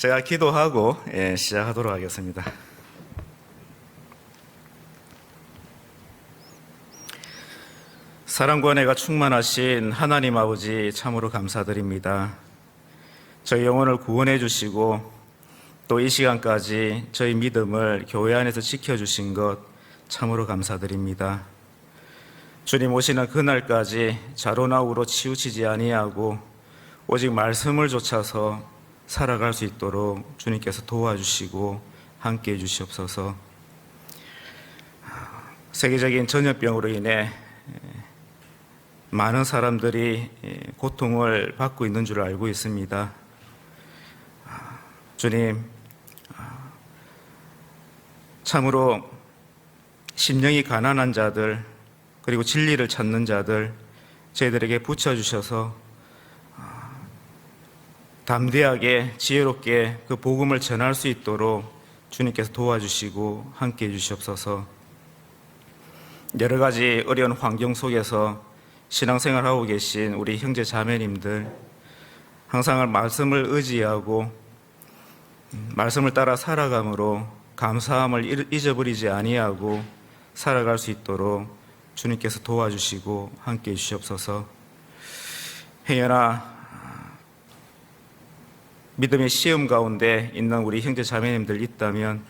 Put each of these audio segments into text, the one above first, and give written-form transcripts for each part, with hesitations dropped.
제가 기도하고 시작하도록 하겠습니다. 사랑과 은혜가 충만하신 하나님 아버지 참으로 감사드립니다. 저희 영혼을 구원해 주시고 또 이 시간까지 저희 믿음을 교회 안에서 지켜주신 것 참으로 감사드립니다. 주님 오시는 그날까지 좌로나우로 치우치지 아니하고 오직 말씀을 좇아서 살아갈 수 있도록 주님께서 도와주시고 함께해 주시옵소서. 세계적인 전염병으로 인해 많은 사람들이 고통을 받고 있는 줄 알고 있습니다. 주님, 참으로 심령이 가난한 자들 그리고 진리를 찾는 자들 저희들에게 붙여주셔서 담대하게 지혜롭게 그 복음을 전할 수 있도록 주님께서 도와주시고 함께해 주시옵소서. 여러 가지 어려운 환경 속에서 신앙생활하고 계신 우리 형제 자매님들 항상 말씀을 의지하고 말씀을 따라 살아감으로 감사함을 잊어버리지 아니하고 살아갈 수 있도록 주님께서 도와주시고 함께해 주시옵소서. 행여나 믿음의 시험 가운데 있는 우리 형제 자매님들 있다면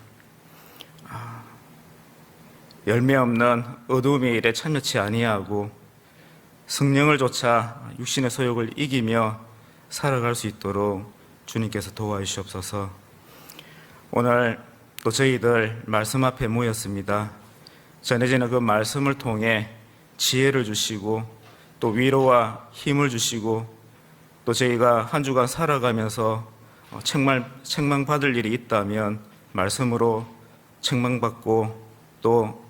열매 없는 어두움의 일에 참여치 아니하고 성령을 좇아 육신의 소욕을 이기며 살아갈 수 있도록 주님께서 도와주시옵소서. 오늘 또 저희들 말씀 앞에 모였습니다. 전해지는 그 말씀을 통해 지혜를 주시고 또 위로와 힘을 주시고 또 저희가 한 주간 살아가면서 책망받을 일이 있다면 말씀으로 책망받고 또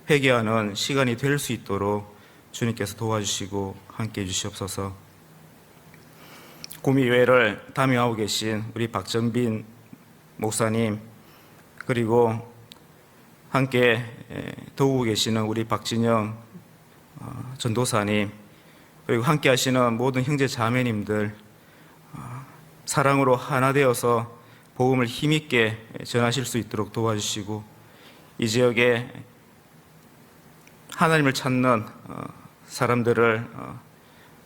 회개하는 시간이 될 수 있도록 주님께서 도와주시고 함께해 주시옵소서. 구미회를 담임하고 계신 우리 박정빈 목사님 그리고 함께 도우고 계시는 우리 박진영 전도사님 그리고 함께 하시는 모든 형제 자매님들 사랑으로 하나 되어서 복음을 힘있게 전하실 수 있도록 도와주시고 이 지역에 하나님을 찾는 사람들을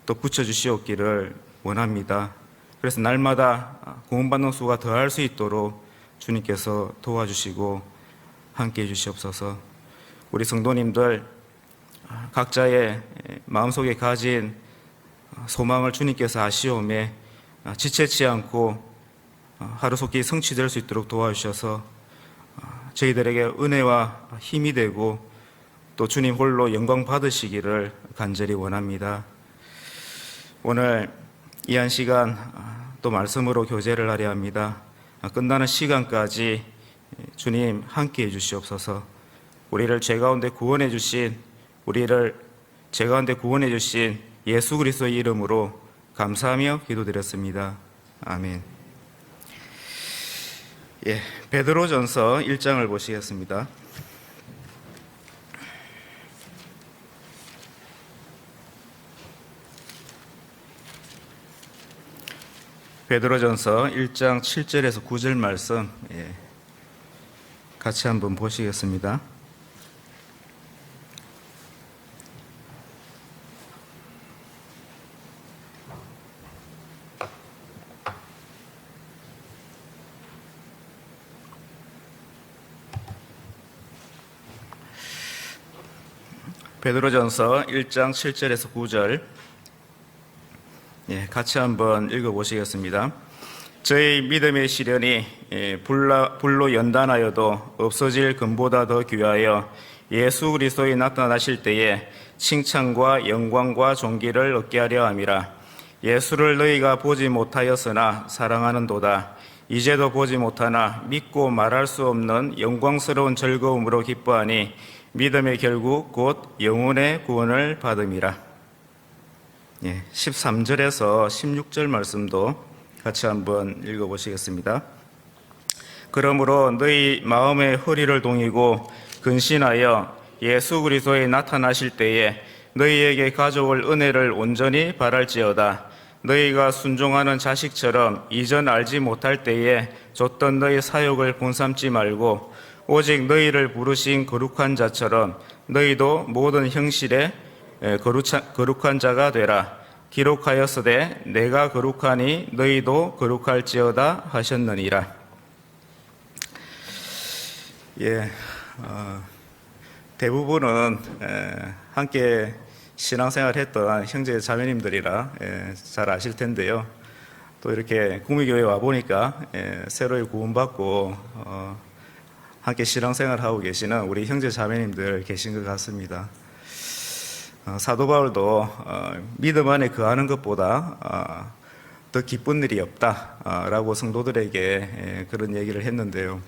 또 붙여주시옵기를 원합니다. 그래서 날마다 구원받는 수가 더할 수 있도록 주님께서 도와주시고 함께해 주시옵소서. 우리 성도님들 각자의 마음속에 가진 소망을 주님께서 아시오매 지체치 않고 하루속히 성취될 수 있도록 도와주셔서 저희들에게 은혜와 힘이 되고 또 주님 홀로 영광 받으시기를 간절히 원합니다. 오늘 이 한 시간 또 말씀으로 교제를 하려 합니다. 끝나는 시간까지 주님 함께해 주시옵소서. 우리를 죄 가운데 구원해 주신 예수 그리스도의 이름으로 감사하며 기도드렸습니다. 아멘. 베드로전서 1장을 보시겠습니다. 베드로전서 1장 7절에서 9절 말씀 같이 한번 보시겠습니다. 베드로전서 1장 7절에서 9절 같이 한번 읽어보시겠습니다. 저희 믿음의 시련이 불로 연단하여도 없어질 금보다 더 귀하여 예수 그리스도에 나타나실 때에 칭찬과 영광과 존귀를 얻게 하려 함이라. 예수를 너희가 보지 못하였으나 사랑하는도다. 이제도 보지 못하나 믿고 말할 수 없는 영광스러운 즐거움으로 기뻐하니 믿음의 결국 곧 영혼의 구원을 받음이라. 13절에서 16절 말씀도 같이 한번 읽어보시겠습니다. 그러므로 너희 마음의 허리를 동이고 근신하여 예수 그리스도에 나타나실 때에 너희에게 가져올 은혜를 온전히 바랄지어다. 너희가 순종하는 자식처럼 이전 알지 못할 때에 줬던 너희 사욕을 본삼지 말고 오직 너희를 부르신 거룩한 자처럼 너희도 모든 형실에 거룩한 자가 되라. 기록하였으되 내가 거룩하니 너희도 거룩할지어다 하셨느니라. 대부분은 함께 신앙생활했던 형제 자매님들이라 잘 아실 텐데요. 또 이렇게 구미교회 와 보니까 새로이 구원받고 함께 신앙생활하고 계시는 우리 형제 자매님들 계신 것 같습니다. 사도 바울도 믿음 안에 거하는 것보다 더 기쁜 일이 없다라고 성도들에게 그런 얘기를 했는데요.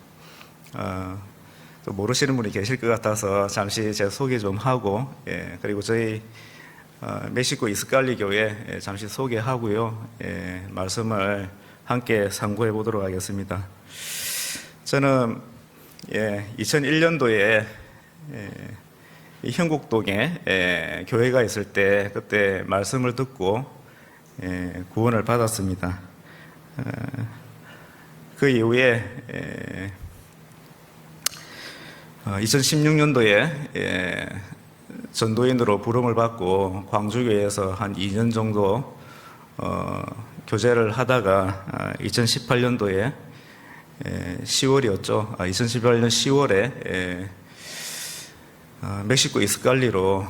또 모르시는 분이 계실 것 같아서 잠시 제 소개 좀 하고, 그리고 저희 멕시코 이스칼리 교회 잠시 소개하고요. 말씀을 함께 상고해 보도록 하겠습니다. 저는 2001년도에 이 형곡동에 교회가 있을 때 그때 말씀을 듣고 구원을 받았습니다. 그 이후에 2016년도에 전도인으로 부름을 받고 광주교회에서 한 2년 정도 교제를 하다가 2018년도에 10월이었죠. 2018년 10월에 멕시코 이스칼리로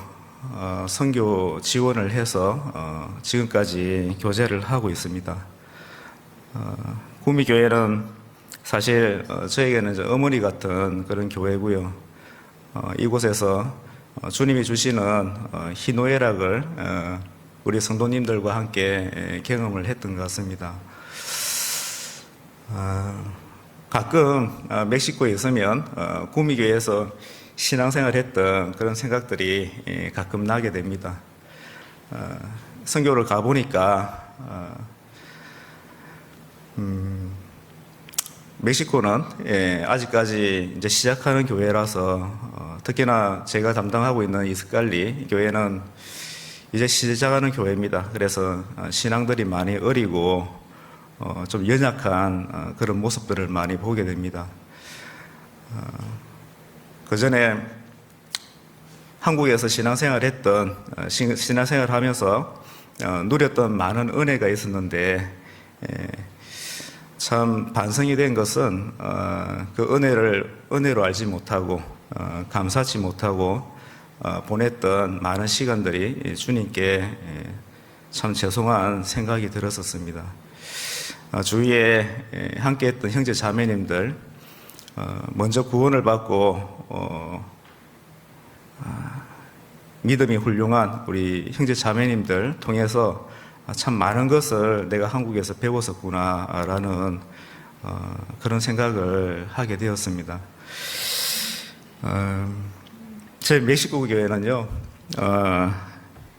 선교 지원을 해서 지금까지 교제를 하고 있습니다. 구미교회는 사실 저에게는 어머니 같은 그런 교회고요. 이곳에서 주님이 주시는 희노애락을 우리 성도님들과 함께 경험을 했던 것 같습니다. 가끔 멕시코에 있으면 구미교회에서 신앙생활 했던 그런 생각들이 가끔 나게 됩니다. 선교를 가보니까 멕시코는 아직까지 이제 시작하는 교회라서 특히나 제가 담당하고 있는 이스칼리 교회는 이제 시작하는 교회입니다. 그래서 신앙들이 많이 어리고 좀 연약한 그런 모습들을 많이 보게 됩니다. 그 전에 한국에서 신앙생활했던 신앙생활 하면서 누렸던 많은 은혜가 있었는데 참 반성이 된 것은 그 은혜로 알지 못하고 감사치 못하고 보냈던 많은 시간들이 주님께 참 죄송한 생각이 들었었습니다. 주위에 함께했던 형제 자매님들 먼저 구원을 받고 믿음이 훌륭한 우리 형제 자매님들 통해서 참 많은 것을 내가 한국에서 배웠었구나라는 그런 생각을 하게 되었습니다. 제 멕시코 교회는요,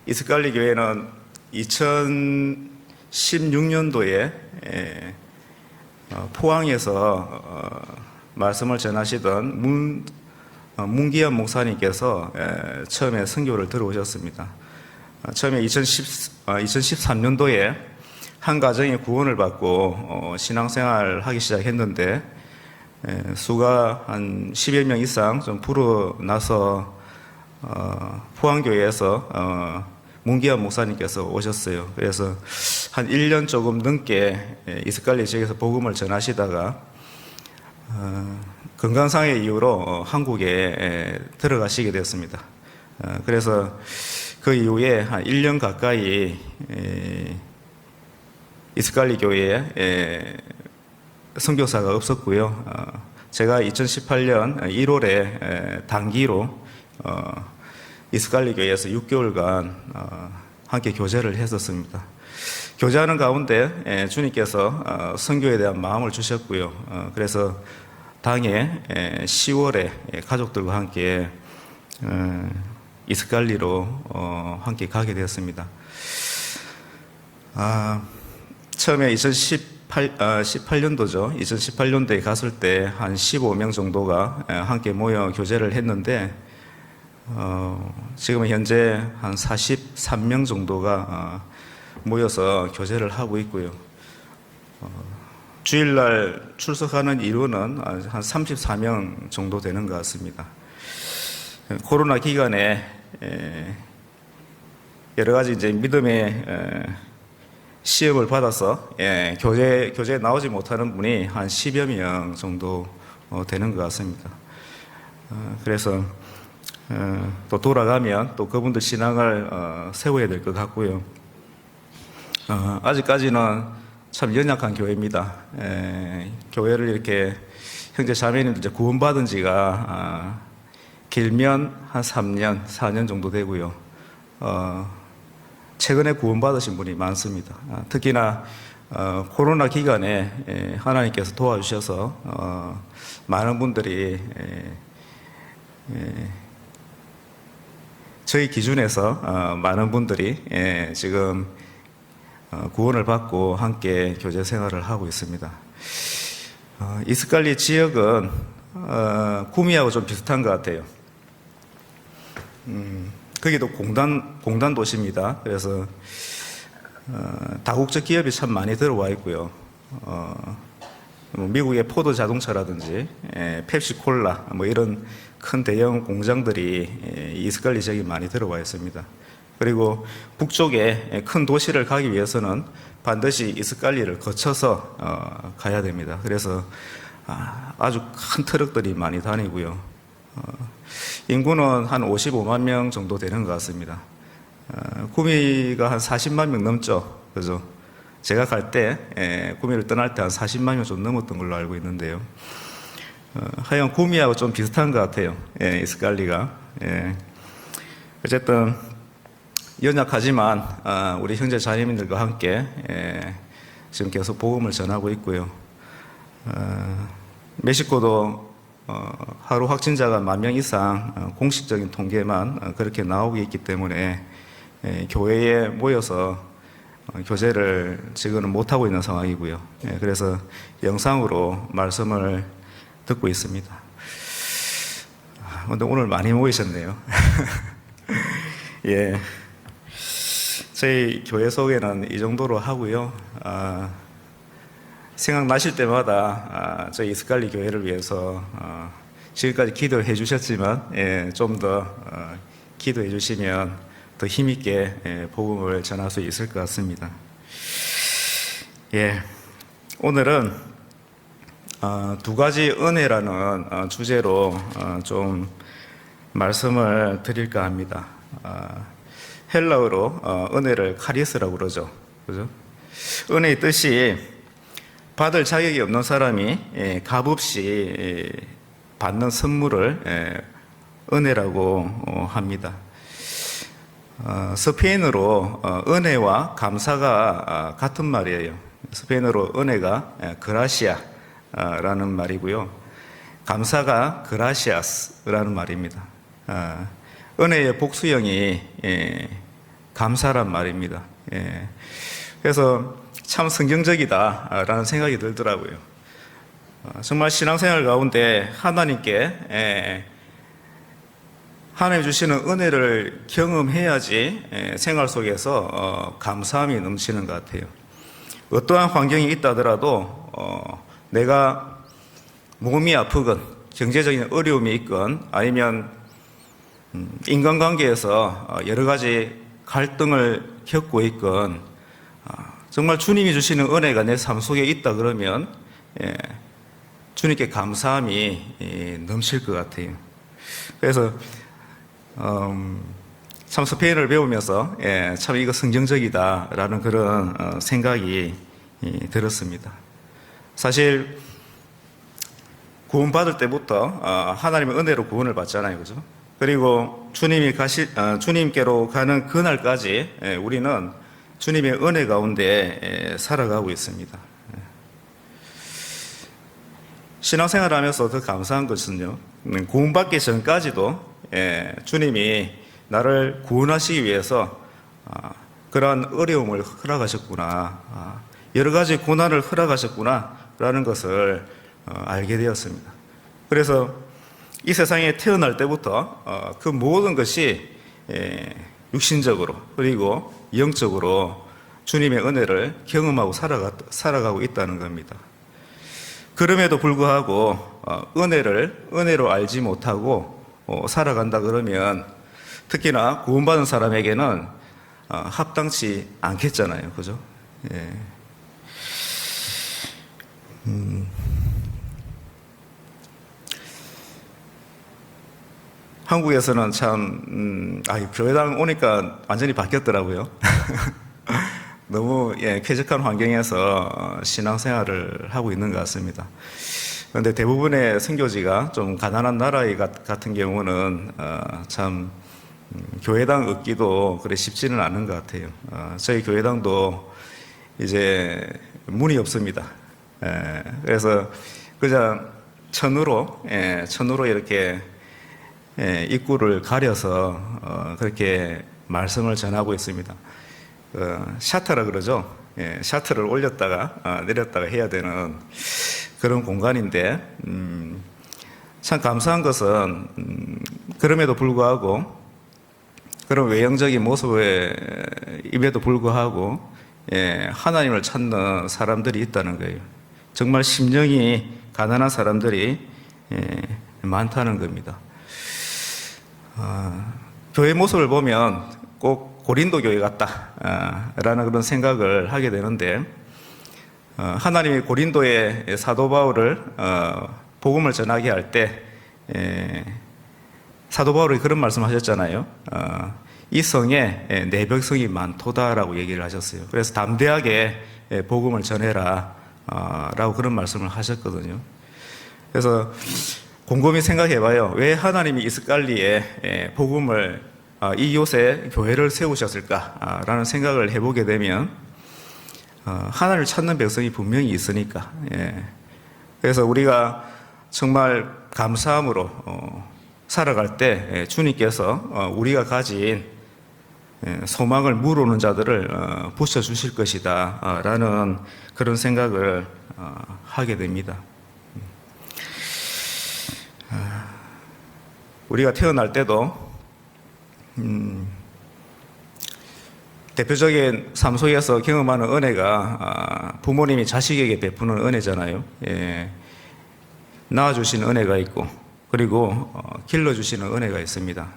이스칼리 교회는 2016년도에 포항에서 말씀을 전하시던 문기현 목사님께서 처음에 선교를 들어오셨습니다. 처음에 2013년도에 한 가정이 구원을 받고 신앙생활을 하기 시작했는데 수가 한 10여 명 이상 좀 불어나서 포항교회에서 문기현 목사님께서 오셨어요. 그래서 한 1년 조금 넘게 이스칼리 지역에서 복음을 전하시다가 건강상의 이유로 한국에 들어가시게 되었습니다. 그래서 그 이후에 한 1년 가까이 이스칼리 교회에 선교사가 없었고요. 제가 2018년 1월에 단기로 이스칼리 교회에서 6개월간 함께 교제를 했었습니다. 교제하는 가운데 주님께서 선교에 대한 마음을 주셨고요. 그래서 당해 10월에 가족들과 함께 이스칼리로 함께 가게 되었습니다. 처음에 2018년도죠. 2018년도에 갔을 때 한 15명 정도가 함께 모여 교제를 했는데 지금은 현재 한 43명 정도가 모여서 교제를 하고 있고요. 주일날 출석하는 인원은 한 34명 정도 되는 것 같습니다. 코로나 기간에 여러 가지 이제 믿음의 시험을 받아서 교제에 나오지 못하는 분이 한 10여 명 정도 되는 것 같습니다. 그래서 또 돌아가면 또 그분들 신앙을 세워야 될 것 같고요. 아직까지는 참 연약한 교회입니다. 교회를 이렇게 형제 자매님들 이제 구원받은 지가 길면 한 3년, 4년 정도 되고요. 최근에 구원받으신 분이 많습니다. 특히나 코로나 기간에 하나님께서 도와주셔서 많은 분들이 저희 기준에서 많은 분들이 지금 구원을 받고 함께 교제 생활을 하고 있습니다. 이스칼리 지역은 구미하고 좀 비슷한 것 같아요. 거기도 공단 도시입니다. 그래서 다국적 기업이 참 많이 들어와 있고요. 미국의 포드 자동차라든지 펩시콜라 뭐 이런 큰 대형 공장들이 이스칼리 지역에 많이 들어와 있습니다. 그리고 북쪽에 큰 도시를 가기 위해서는 반드시 이스칼리를 거쳐서 가야 됩니다. 그래서 아주 큰 트럭들이 많이 다니고요. 인구는 한 55만 명 정도 되는 것 같습니다. 구미가 한 40만 명 넘죠. 그죠? 제가 갈 때, 구미를 떠날 때 한 40만 명 좀 넘었던 걸로 알고 있는데요. 하여간 구미하고 좀 비슷한 것 같아요. 이스칼리가. 어쨌든, 연약하지만, 우리 형제 자매님들과 함께, 지금 계속 복음을 전하고 있고요. 멕시코도 하루 확진자가 10,000명 이상 공식적인 통계만 그렇게 나오고 있기 때문에 교회에 모여서 교제를 지금은 못하고 있는 상황이고요. 그래서 영상으로 말씀을 듣고 있습니다. 근데 오늘 많이 모이셨네요. 예. 저희 교회 소개는 이 정도로 하고요. 생각나실 때마다 저희 이스칼리 교회를 위해서 지금까지 기도해 주셨지만 좀 더 기도해 주시면 더 힘있게 복음을 전할 수 있을 것 같습니다. 오늘은 두 가지 은혜라는 주제로 좀 말씀을 드릴까 합니다. 헬라어로 은혜를 카리스라고 그러죠. 그죠? 은혜의 뜻이 받을 자격이 없는 사람이 값없이 받는 선물을 은혜라고 합니다. 스페인어로 은혜와 감사가 같은 말이에요. 스페인어로 은혜가 그라시아라는 말이고요. 감사가 그라시아스라는 말입니다. 은혜의 복수형이 감사란 말입니다. 그래서 참 성경적이다라는 생각이 들더라고요. 정말 신앙생활 가운데 하나님께 하나님 주시는 은혜를 경험해야지 생활 속에서 감사함이 넘치는 것 같아요. 어떠한 환경이 있다 하더라도 내가 몸이 아프건 경제적인 어려움이 있건 아니면 인간관계에서 여러 가지 갈등을 겪고 있건 정말 주님이 주시는 은혜가 내 삶 속에 있다 그러면 주님께 감사함이 넘칠 것 같아요. 그래서 참 스페인어를 배우면서 참 이거 성경적이다라는 그런 생각이 들었습니다. 사실 구원받을 때부터 하나님의 은혜로 구원을 받잖아요, 그죠? 그리고 주님께로 가는 그날까지 우리는 주님의 은혜 가운데 살아가고 있습니다. 신앙생활을 하면서 더 감사한 것은요, 구원받기 전까지도 주님이 나를 구원하시기 위해서 그러한 어려움을 허락하셨구나, 여러 가지 고난을 허락하셨구나 라는 것을 알게 되었습니다. 그래서 이 세상에 태어날 때부터 그 모든 것이 육신적으로 그리고 영적으로 주님의 은혜를 경험하고 살아가고 있다는 겁니다. 그럼에도 불구하고 은혜로 알지 못하고 살아간다 그러면 특히나 구원받은 사람에게는 합당치 않겠잖아요. 그죠? 예. 한국에서는 참, 교회당 오니까 완전히 바뀌었더라고요. 너무 쾌적한 환경에서 신앙생활을 하고 있는 것 같습니다. 그런데 대부분의 선교지가 좀 가난한 나라 같은 경우는 참 교회당 얻기도 그래 쉽지는 않은 것 같아요. 저희 교회당도 이제 문이 없습니다. 그래서 그냥 천으로 이렇게 입구를 가려서 그렇게 말씀을 전하고 있습니다. 샤터라 그러죠. 샤터를 올렸다가 내렸다가 해야 되는 그런 공간인데 참 감사한 것은 그럼에도 불구하고 그런 외형적인 모습임에도 불구하고 하나님을 찾는 사람들이 있다는 거예요. 정말 심령이 가난한 사람들이 많다는 겁니다. 교회 모습을 보면 꼭 고린도 교회 같다 라는 그런 생각을 하게 되는데 하나님이 고린도의 사도 바울을 복음을 전하게 할 때 사도 바울이 그런 말씀하셨잖아요. 이 성에 내 백성이 많도다라고 얘기를 하셨어요. 그래서 담대하게 복음을 전해라 라고 그런 말씀을 하셨거든요. 그래서 곰곰이 생각해봐요. 왜 하나님이 이스갈리에 복음을 이곳에 교회를 세우셨을까라는 생각을 해보게 되면 하나님을 찾는 백성이 분명히 있으니까. 그래서 우리가 정말 감사함으로 살아갈 때 주님께서 우리가 가진 소망을 물어오는 자들을 붙여주실 것이다 라는 그런 생각을 하게 됩니다. 우리가 태어날 때도 대표적인 삶 속에서 경험하는 은혜가 부모님이 자식에게 베푸는 은혜잖아요. 낳아주시는 은혜가 있고 그리고 길러주시는 은혜가 있습니다.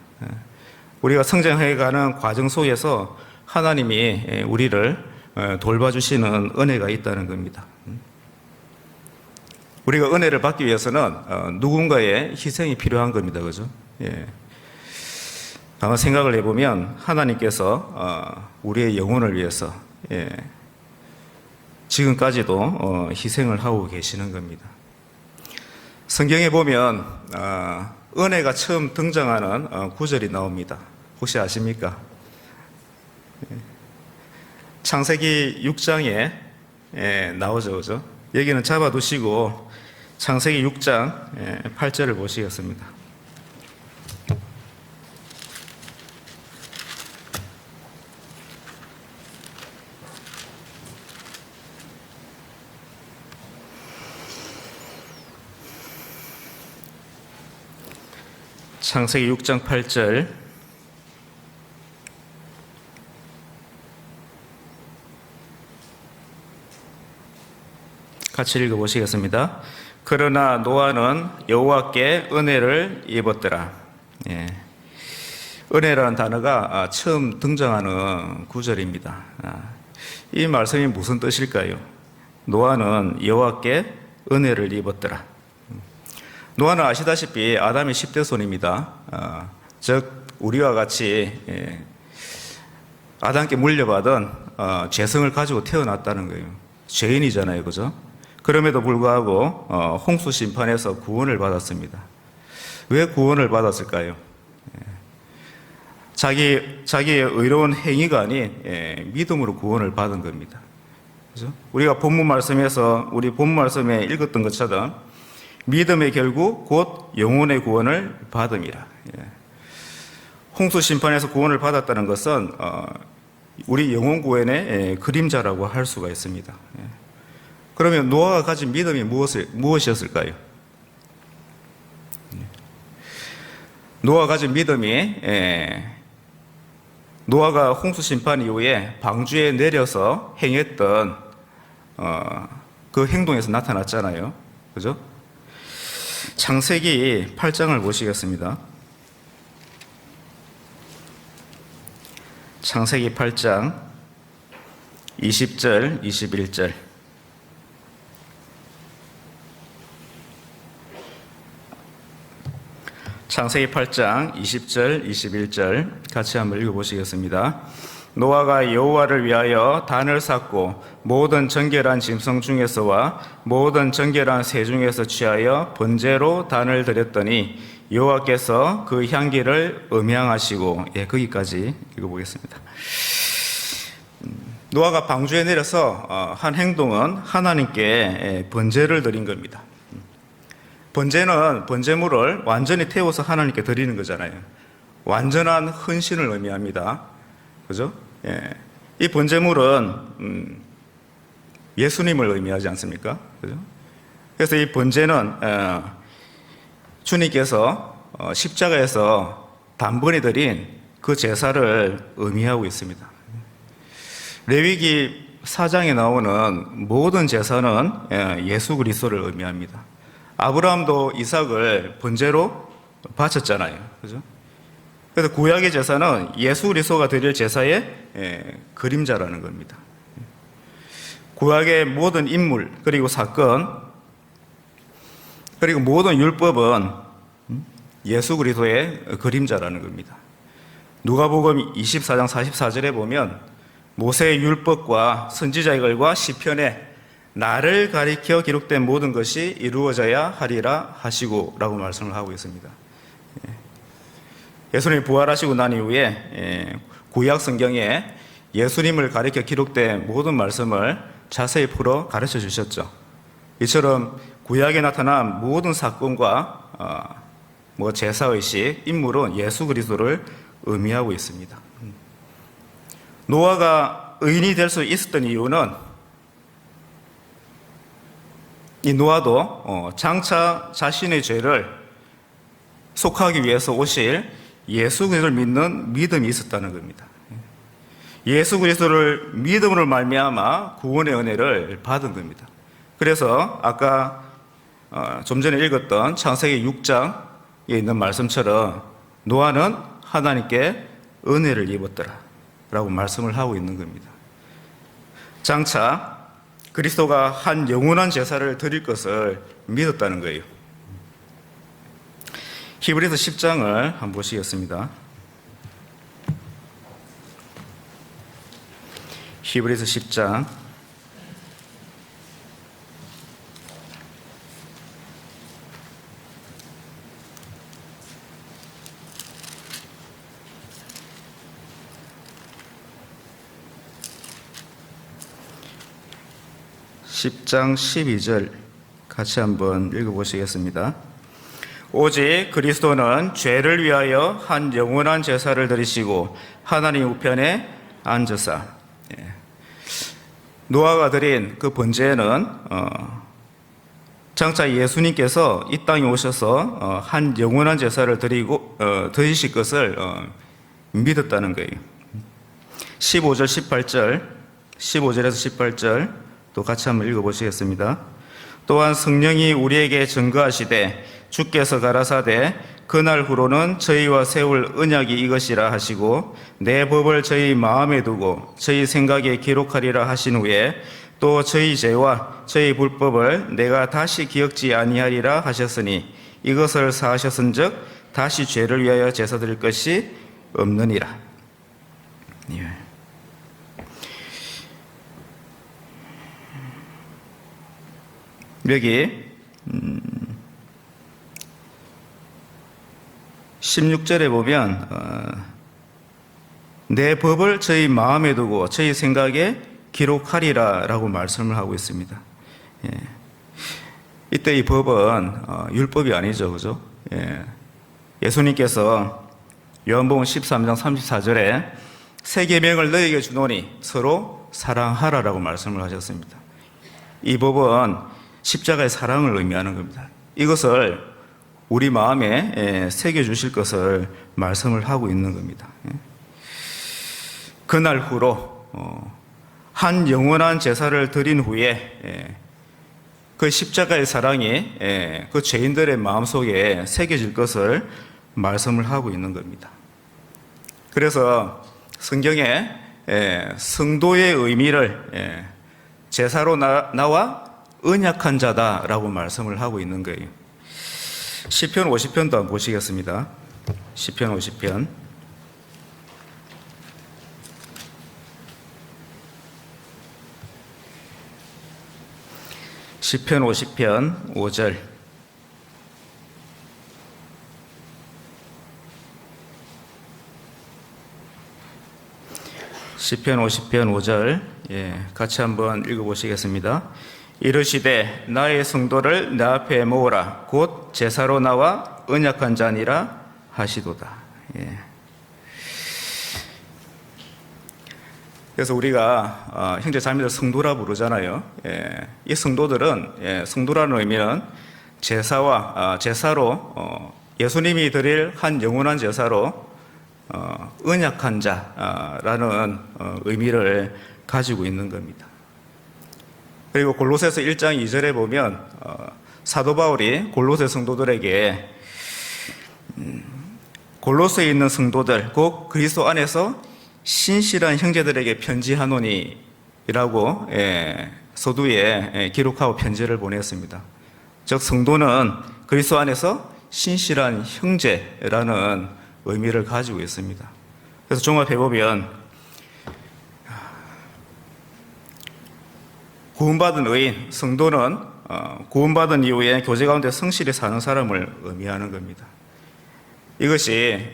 우리가 성장해가는 과정 속에서 하나님이 우리를 돌봐주시는 은혜가 있다는 겁니다. 우리가 은혜를 받기 위해서는 누군가의 희생이 필요한 겁니다. 그죠? 아마 생각을 해보면 하나님께서 우리의 영혼을 위해서 지금까지도 희생을 하고 계시는 겁니다. 성경에 보면 은혜가 처음 등장하는 구절이 나옵니다. 혹시 아십니까? 창세기 6장에 나오죠. 그죠? 여기는 잡아두시고 창세기 6장 8절을 보시겠습니다. 창세기 6장 8절 같이 읽어보시겠습니다. 그러나 노아는 여호와께 은혜를 입었더라. 은혜라는 단어가 처음 등장하는 구절입니다. 이 말씀이 무슨 뜻일까요? 노아는 여호와께 은혜를 입었더라. 노아는 아시다시피 아담의 10대 손입니다. 즉 우리와 같이 아담께 물려받은 죄성을 가지고 태어났다는 거예요. 죄인이잖아요. 그죠? 그럼에도 불구하고 홍수 심판에서 구원을 받았습니다. 왜 구원을 받았을까요? 자기의 의로운 행위가 아닌 믿음으로 구원을 받은 겁니다. 그죠? 우리가 본문 말씀에서 우리 본문 말씀에 읽었던 것처럼 믿음의 결국 곧 영혼의 구원을 받음이라. 홍수 심판에서 구원을 받았다는 것은 우리 영혼 구원의 그림자라고 할 수가 있습니다. 그러면 노아가 가진 믿음이 무엇이었을까요? 노아가 가진 믿음이 노아가 홍수 심판 이후에 방주에 내려서 행했던 그 행동에서 나타났잖아요. 그죠? 창세기 8장을 보시겠습니다. 창세기 8장 20절, 21절. 창세기 8장 20절, 21절 같이 한번 읽어보시겠습니다. 노아가 여호와를 위하여 단을 쌓고 모든 정결한 짐승 중에서와 모든 정결한 새 중에서 취하여 번제로 단을 드렸더니 여호와께서 그 향기를 음향하시고, 거기까지 읽어보겠습니다. 노아가 방주에 내려서 한 행동은 하나님께 번제를 드린 겁니다. 번제는 번제물을 완전히 태워서 하나님께 드리는 거잖아요. 완전한 헌신을 의미합니다. 그죠? 이 번제물은 예수님을 의미하지 않습니까? 그죠? 그래서 이 번제는 주님께서 십자가에서 단번에 드린 그 제사를 의미하고 있습니다. 레위기 4장에 나오는 모든 제사는 예수 그리스도를 의미합니다. 아브라함도 이삭을 번제로 바쳤잖아요. 그죠? 그래서 구약의 제사는 예수 그리스도가 드릴 제사의 그림자라는 겁니다. 구약의 모든 인물, 그리고 사건, 그리고 모든 율법은 예수 그리스도의 그림자라는 겁니다. 누가복음 24장 44절에 보면 모세의 율법과 선지자의 글과 시편에 나를 가리켜 기록된 모든 것이 이루어져야 하리라 하시고 라고 말씀을 하고 있습니다. 예수님이 부활하시고 난 이후에 구약 성경에 예수님을 가리켜 기록된 모든 말씀을 자세히 풀어 가르쳐 주셨죠. 이처럼 구약에 나타난 모든 사건과 제사의식, 인물은 예수 그리스도를 의미하고 있습니다. 노아가 의인이 될 수 있었던 이유는 이 노아도 장차 자신의 죄를 속하기 위해서 오실 예수 그리스도를 믿는 믿음이 있었다는 겁니다. 예수 그리스도를 믿음으로 말미암아 구원의 은혜를 받은 겁니다. 그래서 아까 좀 전에 읽었던 창세기 6장에 있는 말씀처럼 노아는 하나님께 은혜를 입었더라 라고 말씀을 하고 있는 겁니다. 장차 그리스도가 한 영원한 제사를 드릴 것을 믿었다는 거예요. 히브리서 10장을 한번 보시겠습니다. 히브리서 10장 10장 12절 같이 한번 읽어보시겠습니다. 오직 그리스도는 죄를 위하여 한 영원한 제사를 드리시고 하나님 우편에 앉으사. 노아가 드린 그 번제는 장차 예수님께서 이 땅에 오셔서 한 영원한 제사를 드리실 것을 믿었다는 거예요. 15절 18절 15절에서 18절 또 같이 한번 읽어보시겠습니다. 또한 성령이 우리에게 증거하시되 주께서 가라사대 그날 후로는 저희와 세울 언약이 이것이라 하시고 내 법을 저희 마음에 두고 저희 생각에 기록하리라 하신 후에 또 저희 죄와 저희 불법을 내가 다시 기억지 아니하리라 하셨으니 이것을 사하셨은즉 다시 죄를 위하여 제사 드릴 것이 없느니라. 여기 16절에 보면 내 법을 저희 마음에 두고 저희 생각에 기록하리라 라고 말씀을 하고 있습니다. 이때 이 법은 율법이 아니죠. 그죠? 예수님께서 요한복음 13장 34절에 새 계명을 너희에게 주노니 서로 사랑하라라고 말씀을 하셨습니다. 이 법은 십자가의 사랑을 의미하는 겁니다. 이것을 우리 마음에 새겨주실 것을 말씀을 하고 있는 겁니다. 그날 후로 한 영원한 제사를 드린 후에 그 십자가의 사랑이 그 죄인들의 마음속에 새겨질 것을 말씀을 하고 있는 겁니다. 그래서 성경에 성도의 의미를 제사로 나와 언약한 자다라고 말씀을 하고 있는 거예요. 시편 50편도 한번 보시겠습니다. 시편 50편. 시편 50편 5절. 시편 50편 5절. 같이 한번 읽어보시겠습니다. 이르시되 나의 성도를 내 앞에 모으라. 곧 제사로 나와 언약한 자니라 하시도다. 그래서 우리가 형제 자매들 성도라 부르잖아요. 이 성도들은 성도라는 의미는 제사로 예수님이 드릴 한 영원한 제사로 언약한 자라는 의미를 가지고 있는 겁니다. 그리고 골로새서 1장 2절에 보면 사도 바울이 골로새 성도들에게 골로새에 있는 성도들 곧 그리스도 안에서 신실한 형제들에게 편지하노니라고 서두에 기록하고 편지를 보냈습니다. 즉 성도는 그리스도 안에서 신실한 형제라는 의미를 가지고 있습니다. 그래서 종합해 보면 구원받은 의인, 성도는 구원받은 이후에 교제 가운데 성실히 사는 사람을 의미하는 겁니다. 이것이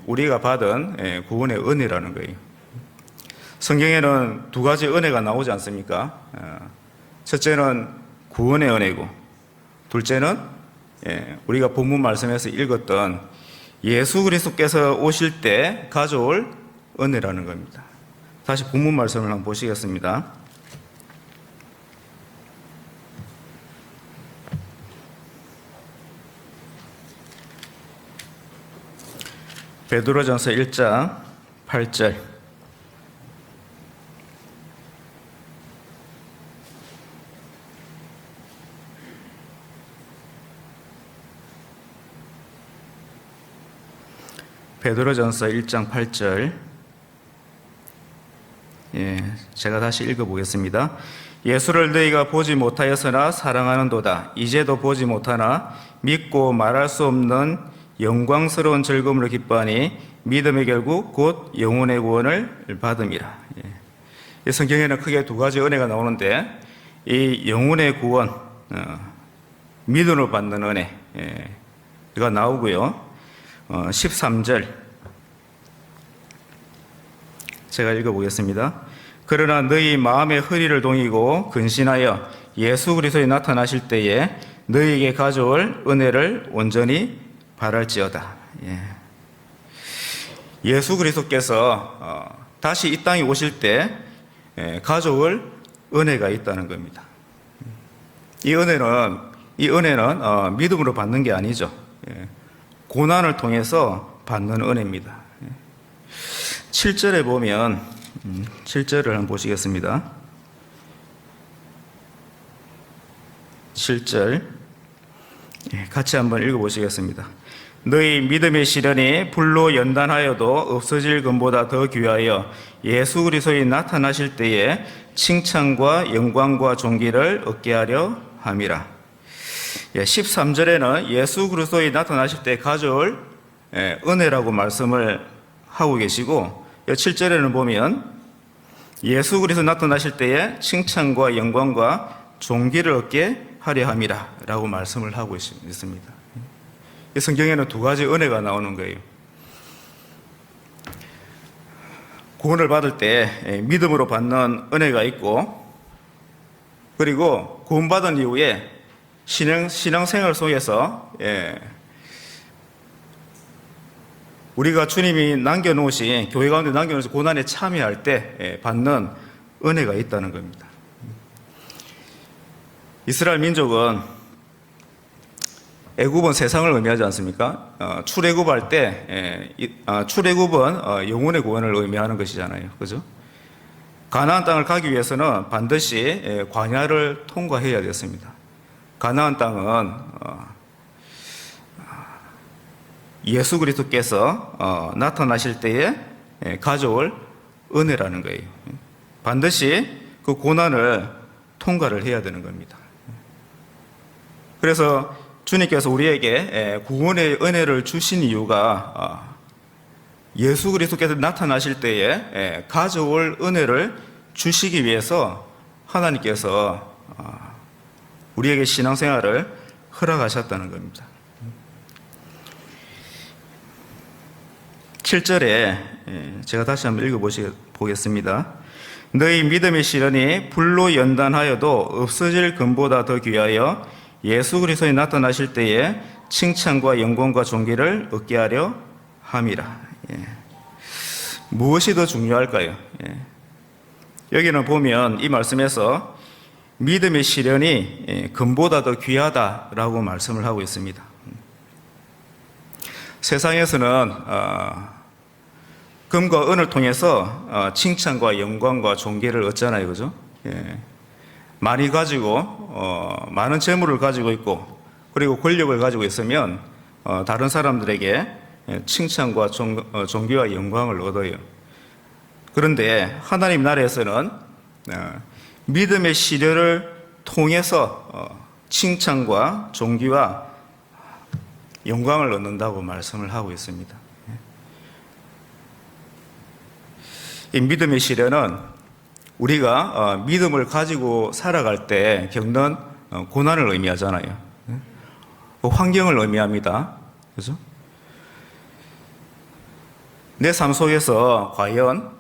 우리가 받은 구원의 은혜라는 거예요. 성경에는 두 가지 은혜가 나오지 않습니까? 첫째는 구원의 은혜고, 둘째는 우리가 본문 말씀에서 읽었던 예수 그리스도께서 오실 때 가져올 은혜라는 겁니다. 다시 본문 말씀을 한번 보시겠습니다. 베드로전서 1장 8절. 베드로전서 1장 8절. 제가 다시 읽어보겠습니다. 예수를 너희가 보지 못하였으나 사랑하는도다. 이제도 보지 못하나 믿고 말할 수 없는 영광스러운 즐거움을 기뻐하니 믿음의 결국 곧 영혼의 구원을 받음이라. 이 성경에는 크게 두 가지 은혜가 나오는데 이 영혼의 구원, 믿음으로 받는 은혜가 나오고요. 13절 제가 읽어보겠습니다. 그러나 너희 마음의 허리를 동이고 근신하여 예수 그리스도에 나타나실 때에 너희에게 가져올 은혜를 온전히 바랄지어다. 예수 그리스도께서 다시 이 땅에 오실 때 가져올 은혜가 있다는 겁니다. 이 은혜는 믿음으로 받는 게 아니죠. 고난을 통해서 받는 은혜입니다. 7절에 보면 7절을 한번 보시겠습니다. 7절 같이 한번 읽어보시겠습니다. 너희 믿음의 시련이 불로 연단하여도 없어질 것보다 더 귀하여 예수 그리스도에 나타나실 때에 칭찬과 영광과 존귀를 얻게 하려 함이라. 13절에는 예수 그리스도에 나타나실 때 가져올 은혜라고 말씀을 하고 계시고 7절에는 보면 예수 그리스도 나타나실 때에 칭찬과 영광과 존귀를 얻게 하려 함이라 라고 말씀을 하고 있습니다. 이 성경에는 두 가지 은혜가 나오는 거예요. 구원을 받을 때 믿음으로 받는 은혜가 있고, 그리고 구원받은 이후에 신앙생활 속에서 우리가 주님이 남겨놓으신 교회 가운데 남겨놓으신 고난에 참여할 때 받는 은혜가 있다는 겁니다. 이스라엘 민족은 애굽은 세상을 의미하지 않습니까? 출애굽할 때 출애굽은 영혼의 구원을 의미하는 것이잖아요. 그죠? 가나안 땅을 가기 위해서는 반드시 광야를 통과해야 됐습니다. 가나안 땅은 예수 그리스도께서 나타나실 때에 가져올 은혜라는 거예요. 반드시 그 고난을 통과를 해야 되는 겁니다. 그래서 주님께서 우리에게 구원의 은혜를 주신 이유가 예수 그리스도께서 나타나실 때에 가져올 은혜를 주시기 위해서 하나님께서 우리에게 신앙생활을 허락하셨다는 겁니다. 7절에 제가 다시 한번 읽어보겠습니다. 너희 믿음의 시련이 불로 연단하여도 없어질 금보다 더 귀하여 예수 그리스도에 나타나실 때에 칭찬과 영광과 존귀를 얻게 하려 함이라. 무엇이 더 중요할까요? 여기는 보면 이 말씀에서 믿음의 시련이 금보다 더 귀하다라고 말씀을 하고 있습니다. 세상에서는 금과 은을 통해서 칭찬과 영광과 존귀를 얻잖아요, 그죠? 많이 가지고 많은 재물을 가지고 있고 그리고 권력을 가지고 있으면 다른 사람들에게 칭찬과 존귀와 영광을 얻어요. 그런데 하나님 나라에서는 믿음의 시련을 통해서 칭찬과 존귀와 영광을 얻는다고 말씀을 하고 있습니다. 이 믿음의 시련은 우리가 믿음을 가지고 살아갈 때 겪는 고난을 의미하잖아요. 환경을 의미합니다. 그죠? 내 삶 속에서 과연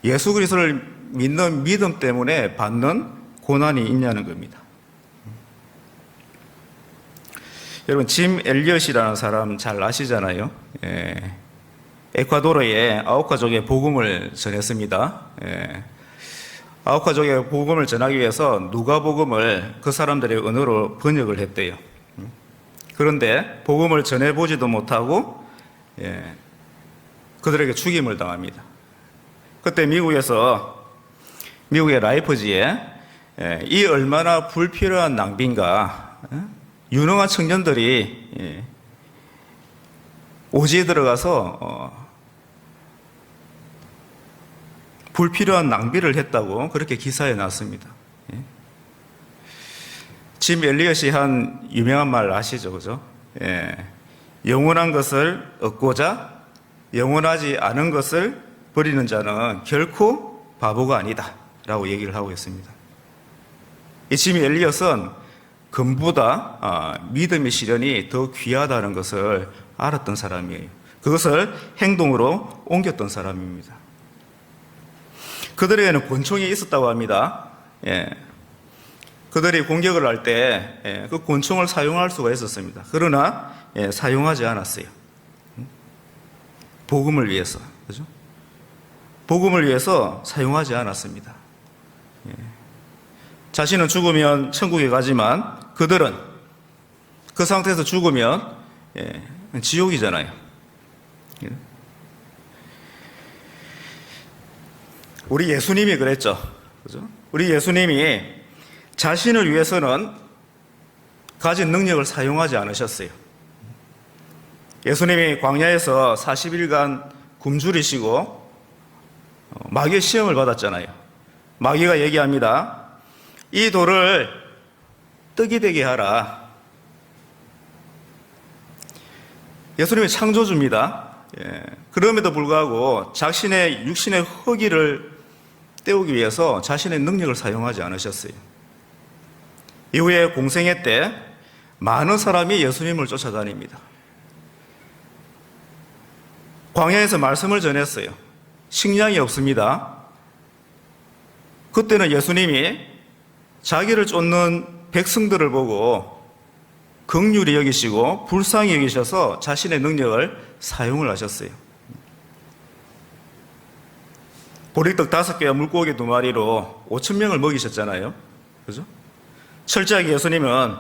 예수 그리스도를 믿는 믿음 때문에 받는 고난이 있냐는 겁니다. 여러분, 짐 엘리엇이라는 사람 잘 아시잖아요. 에콰도르의 아우카족의 복음을 전했습니다. 아우카족의 복음을 전하기 위해서 누가복음을 그 사람들의 언어로 번역을 했대요. 그런데 복음을 전해보지도 못하고 그들에게 죽임을 당합니다. 그때 미국의 라이프지에 이 얼마나 불필요한 낭비인가, 유능한 청년들이 오지에 들어가서 불필요한 낭비를 했다고 그렇게 기사에 났습니다. 짐 엘리엇이 한 유명한 말 아시죠? 그죠? 영원한 것을 얻고자 영원하지 않은 것을 버리는 자는 결코 바보가 아니다 라고 얘기를 하고 있습니다. 이 짐 엘리엇은 금보다 믿음의 시련이 더 귀하다는 것을 알았던 사람이에요. 그것을 행동으로 옮겼던 사람입니다. 그들에게는 권총이 있었다고 합니다. 그들이 공격을 할 때 그 권총을 사용할 수가 있었습니다. 그러나 사용하지 않았어요. 복음을 위해서, 그죠? 복음을 위해서 사용하지 않았습니다. 자신은 죽으면 천국에 가지만 그들은 그 상태에서 죽으면 지옥이잖아요. 우리 예수님이 그랬죠. 그죠? 우리 예수님이 자신을 위해서는 가진 능력을 사용하지 않으셨어요. 예수님이 광야에서 40일간 굶주리시고 마귀의 시험을 받았잖아요. 마귀가 얘기합니다. 이 돌을 떡이 되게 하라. 예수님이 창조주입니다. 그럼에도 불구하고 자신의 육신의 허기를 때우기 위해서 자신의 능력을 사용하지 않으셨어요. 이후에 공생애 때 많은 사람이 예수님을 쫓아다닙니다. 광야에서 말씀을 전했어요. 식량이 없습니다. 그때는 예수님이 자기를 쫓는 백성들을 보고 긍휼히 여기시고 불쌍히 여기셔서 자신의 능력을 사용을 하셨어요. 보리떡 5개와 물고기 2마리로 5,000명을 먹이셨잖아요. 그죠? 철저하게 예수님은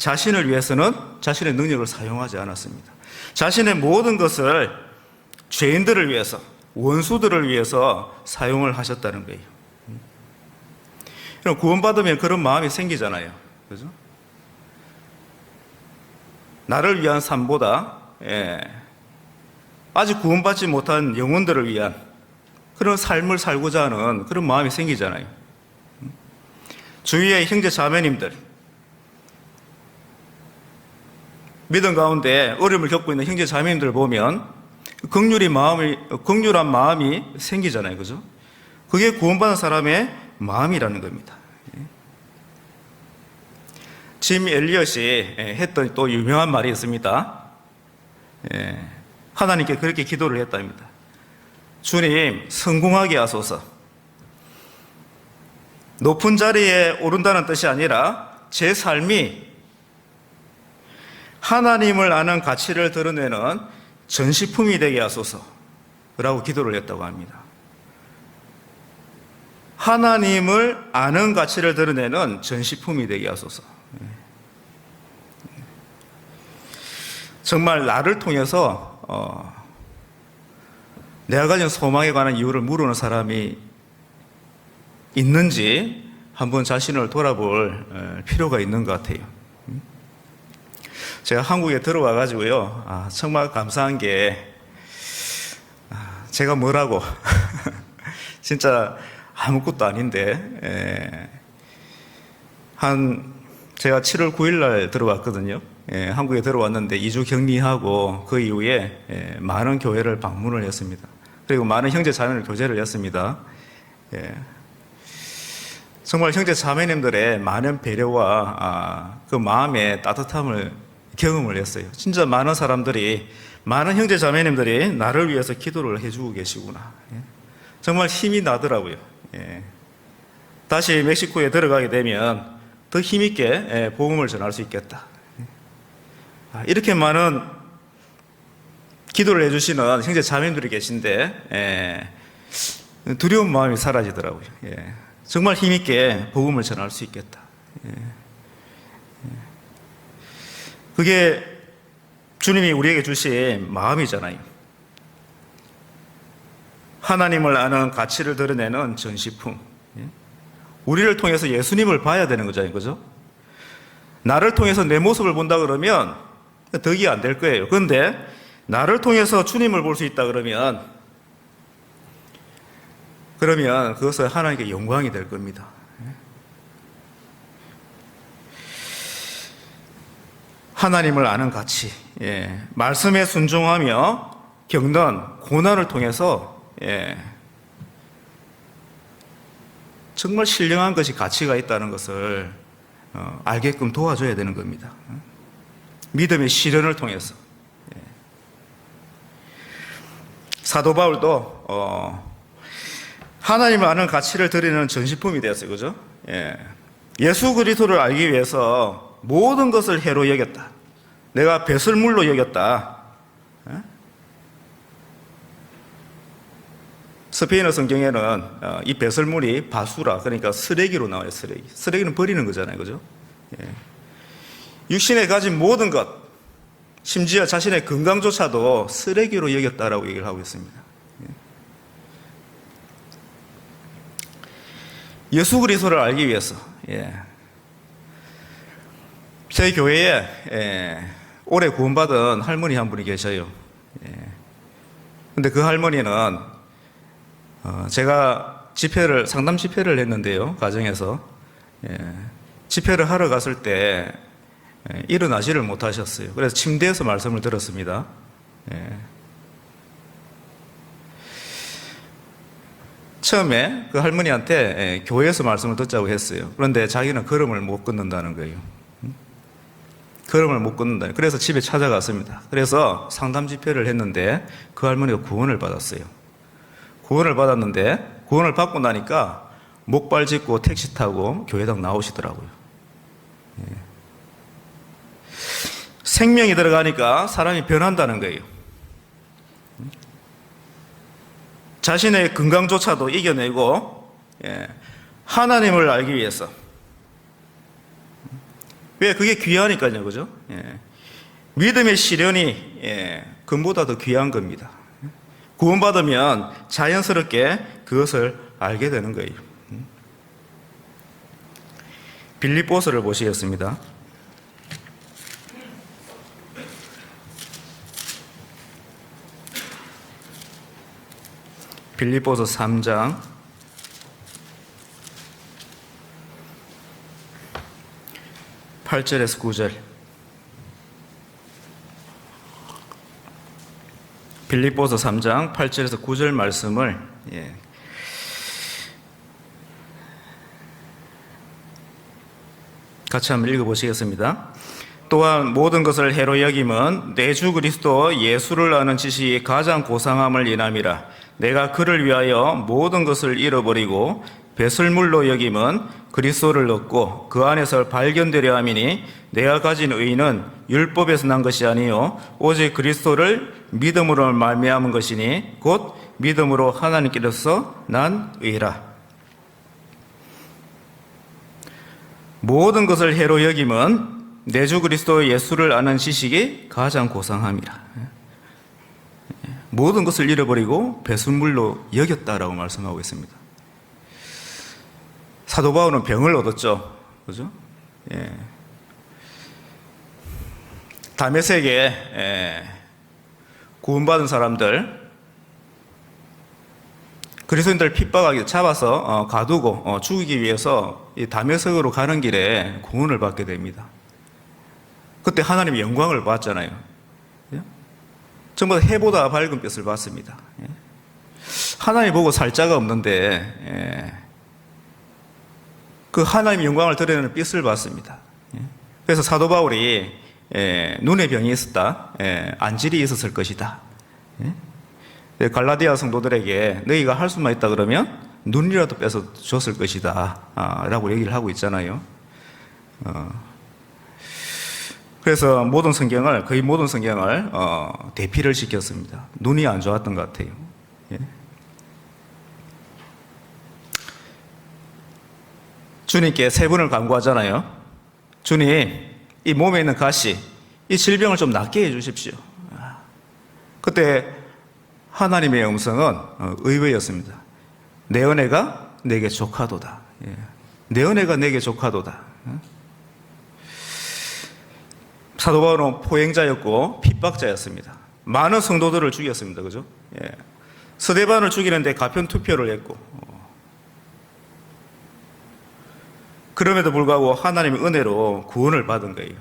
자신을 위해서는 자신의 능력을 사용하지 않았습니다. 자신의 모든 것을 죄인들을 위해서, 원수들을 위해서 사용을 하셨다는 거예요. 그럼 구원받으면 그런 마음이 생기잖아요. 그죠? 나를 위한 삶보다 아직 구원받지 못한 영혼들을 위한 그런 삶을 살고자 하는 그런 마음이 생기잖아요. 주위의 형제 자매님들, 믿음 가운데 어려움을 겪고 있는 형제 자매님들을 보면 긍휼한 마음이 생기잖아요. 그죠? 그게 구원받은 사람의 마음이라는 겁니다. 짐 엘리엇이 했던 또 유명한 말이 있습니다. 하나님께 그렇게 기도를 했답니다. 주님, 성공하게 하소서. 높은 자리에 오른다는 뜻이 아니라 제 삶이 하나님을 아는 가치를 드러내는 전시품이 되게 하소서 라고 기도를 했다고 합니다. 하나님을 아는 가치를 드러내는 전시품이 되게 하소서. 정말 나를 통해서 내가 가진 소망에 관한 이유를 물어보는 사람이 있는지 한번 자신을 돌아볼 필요가 있는 것 같아요. 제가 한국에 들어와 가지고요, 정말 감사한 게 제가 뭐라고 진짜 아무것도 아닌데 제가 7월 9일 날 들어왔거든요. 한국에 들어왔는데 2주 격리하고 그 이후에 많은 교회를 방문을 했습니다. 그리고 많은 형제 자매를 교제를 했습니다. 정말 형제 자매님들의 많은 배려와 그 마음의 따뜻함을 경험을 했어요. 진짜 많은 사람들이, 많은 형제 자매님들이 나를 위해서 기도를 해주고 계시구나. 정말 힘이 나더라고요. 다시 멕시코에 들어가게 되면 더 힘있게 복음을 전할 수 있겠다. 이렇게 많은 기도를 해주시는 형제 자매님들이 계신데 두려운 마음이 사라지더라고요. 정말 힘있게 복음을 전할 수 있겠다. 그게 주님이 우리에게 주신 마음이잖아요. 하나님을 아는 가치를 드러내는 전시품. 우리를 통해서 예수님을 봐야 되는 거잖아요. 그죠? 나를 통해서 내 모습을 본다 그러면 덕이 안 될 거예요. 그런데 나를 통해서 주님을 볼 수 있다 그러면 그것은 하나님께 영광이 될 겁니다. 하나님을 아는 가치, 말씀에 순종하며 겪는 고난을 통해서 정말 신령한 것이 가치가 있다는 것을 알게끔 도와줘야 되는 겁니다. 믿음의 시련을 통해서. 사도 바울도 하나님을 아는 가치를 드리는 전시품이 되었어요. 그죠? 예수 그리스도를 알기 위해서 모든 것을 해로 여겼다. 내가 배설물로 여겼다. 스페인어 성경에는 이 배설물이 바수라, 그러니까 쓰레기로 나와요. 쓰레기는 버리는 거잖아요. 그죠? 육신에 가진 모든 것, 심지어 자신의 건강조차도 쓰레기로 여겼다라고 얘기를 하고 있습니다. 예수 그리스도를 알기 위해서. 저희 교회에 올해 구원받은 할머니 한 분이 계셔요. 근데 그 할머니는 제가 상담 집회를 했는데요, 가정에서. 집회를 하러 갔을 때 일어나지를 못하셨어요. 그래서 침대에서 말씀을 들었습니다. 처음에 그 할머니한테 교회에서 말씀을 듣자고 했어요. 그런데 자기는 걸음을 못 걷는다는 거예요. 걸음을 못 걷는다. 그래서 집에 찾아갔습니다. 그래서 상담 집회를 했는데 그 할머니가 구원을 받았어요. 구원을 받았는데 구원을 받고 나니까 목발 짚고 택시 타고 교회당 나오시더라고요. 생명이 들어가니까 사람이 변한다는 거예요. 자신의 건강조차도 이겨내고 하나님을 알기 위해서 왜? 그게 귀하니까요. 그죠? 예. 믿음의 시련이 금보다 더 귀한 겁니다. 구원받으면 자연스럽게 그것을 알게 되는 거예요. 빌립보서를 보시겠습니다. 빌립보서 3장 8절에서 9절. 빌립보서 3장 8절에서 9절 말씀을 같이 한번 읽어보시겠습니다. 또한 모든 것을 해로 여김은 내 주 그리스도 예수를 아는 지식이 가장 고상함을 인함이라. 내가 그를 위하여 모든 것을 잃어버리고 배설물로 여김은 그리스도를 얻고 그 안에서 발견되려 함이니 내가 가진 의는 율법에서 난 것이 아니요 오직 그리스도를 믿음으로 말미암은 것이니 곧 믿음으로 하나님께로서 난 의라. 모든 것을 해로 여김은 내 주 그리스도 예수를 아는 지식이 가장 고상함이라. 모든 것을 잃어버리고 배설물로 여겼다라고 말씀하고 있습니다. 사도 바울은 병을 얻었죠. 그죠? 예. 다메섹에 구원받은 사람들, 그리스도인들 핍박하게 잡아서 가두고 죽이기 위해서 이 다메섹으로 가는 길에 구원을 받게 됩니다. 그때 하나님의 영광을 봤잖아요. 전부 다 해보다 밝은 빛을 봤습니다. 하나님 보고 살 자가 없는데 그 하나님의 영광을 드러내는 빛을 봤습니다. 그래서 사도 바울이 눈에 병이 있었다, 안질이 있었을 것이다. 갈라디아 성도들에게 너희가 할 수만 있다 그러면 눈이라도 뺏어 줬을 것이다 라고 얘기를 하고 있잖아요. 그래서 거의 모든 성경을 대피를 시켰습니다. 눈이 안 좋았던 것 같아요. 주님께 세 분을 간구하잖아요. 주님, 이 몸에 있는 가시, 이 질병을 좀 낫게 해주십시오. 그때 하나님의 음성은 의외였습니다. 내 은혜가 내게 족하도다. 내 은혜가 내게 족하도다. 사도 바울은 포행자였고 핍박자였습니다. 많은 성도들을 죽였습니다. 그죠? 스데반을 죽이는데 가편 투표를 했고, 그럼에도 불구하고 하나님의 은혜로 구원을 받은 거예요.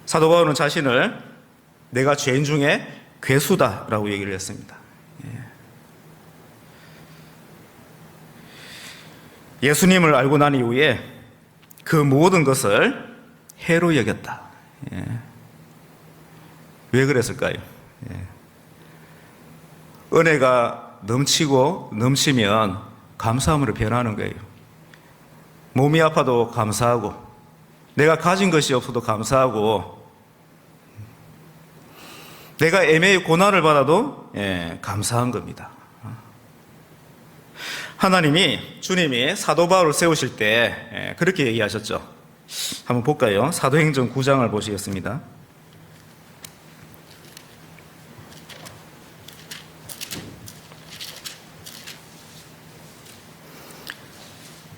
사도 바울은 자신을 내가 죄인 중에 괴수다라고 얘기를 했습니다. 예수님을 알고 난 이후에 그 모든 것을 해로 여겼다. 왜 그랬을까요? 은혜가 넘치고 넘치면 감사함으로 변하는 거예요. 몸이 아파도 감사하고, 내가 가진 것이 없어도 감사하고, 내가 애매히 고난을 받아도 감사한 겁니다. 주님이 사도 바울을 세우실 때 그렇게 얘기하셨죠. 한번 볼까요? 사도행전 9장을 보시겠습니다.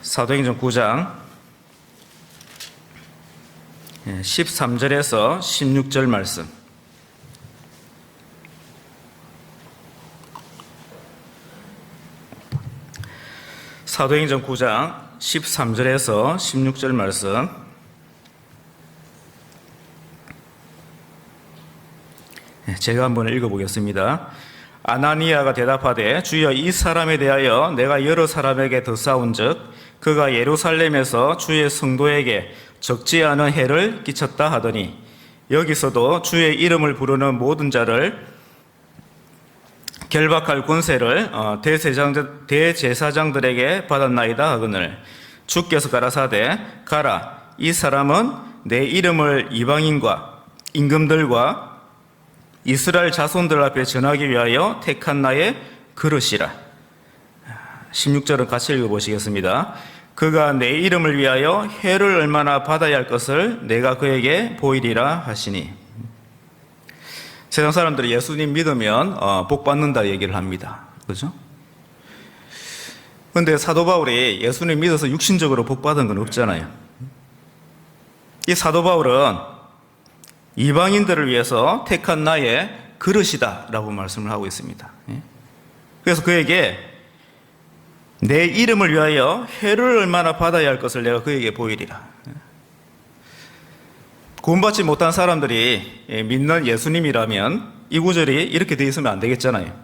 사도행전 9장 13절에서 16절 말씀. 사도행전 9장 13절에서 16절 말씀. 제가 한번 읽어보겠습니다. 아나니아가 대답하되 주여 이 사람에 대하여 내가 여러 사람에게 더 싸운즉 그가 예루살렘에서 주의 성도에게 적지 않은 해를 끼쳤다 하더니 여기서도 주의 이름을 부르는 모든 자를 결박할 권세를 대제사장들에게 받았나이다 하거늘 주께서 가라사대 가라 이 사람은 내 이름을 이방인과 임금들과 이스라엘 자손들 앞에 전하기 위하여 택한 나의 그릇이라. 16절은 같이 읽어보시겠습니다. 그가 내 이름을 위하여 해를 얼마나 받아야 할 것을 내가 그에게 보이리라 하시니. 세상 사람들이 예수님 믿으면 복 받는다 얘기를 합니다. 그죠? 그런데 사도 바울이 예수님 믿어서 육신적으로 복 받은 건 없잖아요. 이 사도 바울은 이방인들을 위해서 택한 나의 그릇이다라고 말씀을 하고 있습니다. 그래서 그에게 내 이름을 위하여 해를 얼마나 받아야 할 것을 내가 그에게 보이리라. 구원받지 못한 사람들이 믿는 예수님이라면 이 구절이 이렇게 되어 있으면 안 되겠잖아요.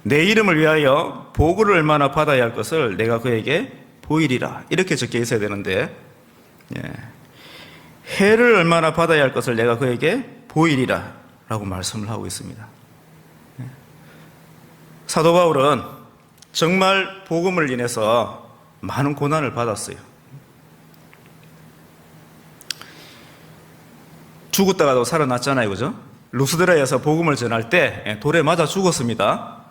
내 이름을 위하여 보고를 얼마나 받아야 할 것을 내가 그에게 보이리라. 이렇게 적혀 있어야 되는데 해를 얼마나 받아야 할 것을 내가 그에게 보이리라 라고 말씀을 하고 있습니다. 사도 바울은 정말 복음을 인해서 많은 고난을 받았어요. 죽었다가도 살아났잖아요. 그죠? 루스드라에서 복음을 전할 때 돌에 맞아 죽었습니다.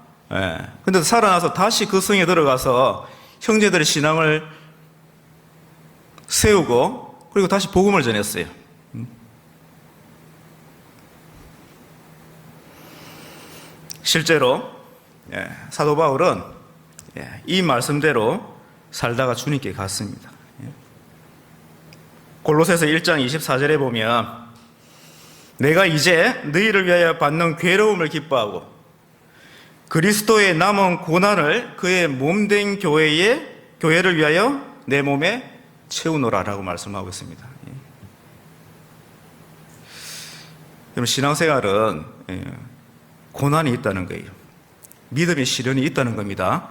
근데 살아나서 다시 그 성에 들어가서 형제들의 신앙을 세우고 그리고 다시 복음을 전했어요. 실제로 사도 바울은 이 말씀대로 살다가 주님께 갔습니다. 골로새서 1장 24절에 보면 내가 이제 너희를 위하여 받는 괴로움을 기뻐하고 그리스도의 남은 고난을 그의 몸된 교회를 위하여 내 몸에 채우노라라고 말씀하고 있습니다. 여러분, 신앙생활은 고난이 있다는 거예요. 믿음의 시련이 있다는 겁니다.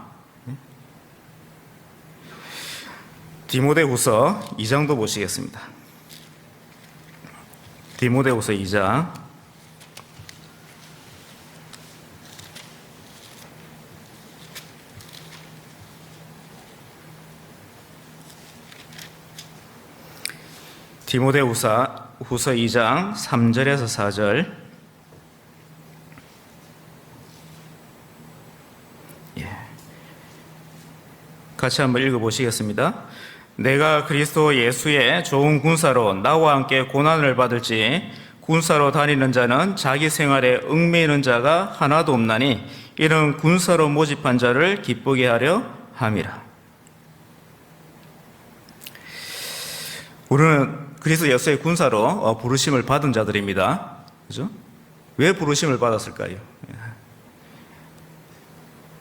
디모데후서 2장도 보시겠습니다. 디모데후서 2장 2장 3절에서 4절. 같이 한번 읽어보시겠습니다. 내가 그리스도 예수의 좋은 군사로 나와 함께 고난을 받을지 군사로 다니는 자는 자기 생활에 얽매이는 자가 하나도 없나니 이런 군사로 모집한 자를 기쁘게 하려 함이라. 우리는 그리스도 예수의 군사로 부르심을 받은 자들입니다. 그죠? 왜 부르심을 받았을까요?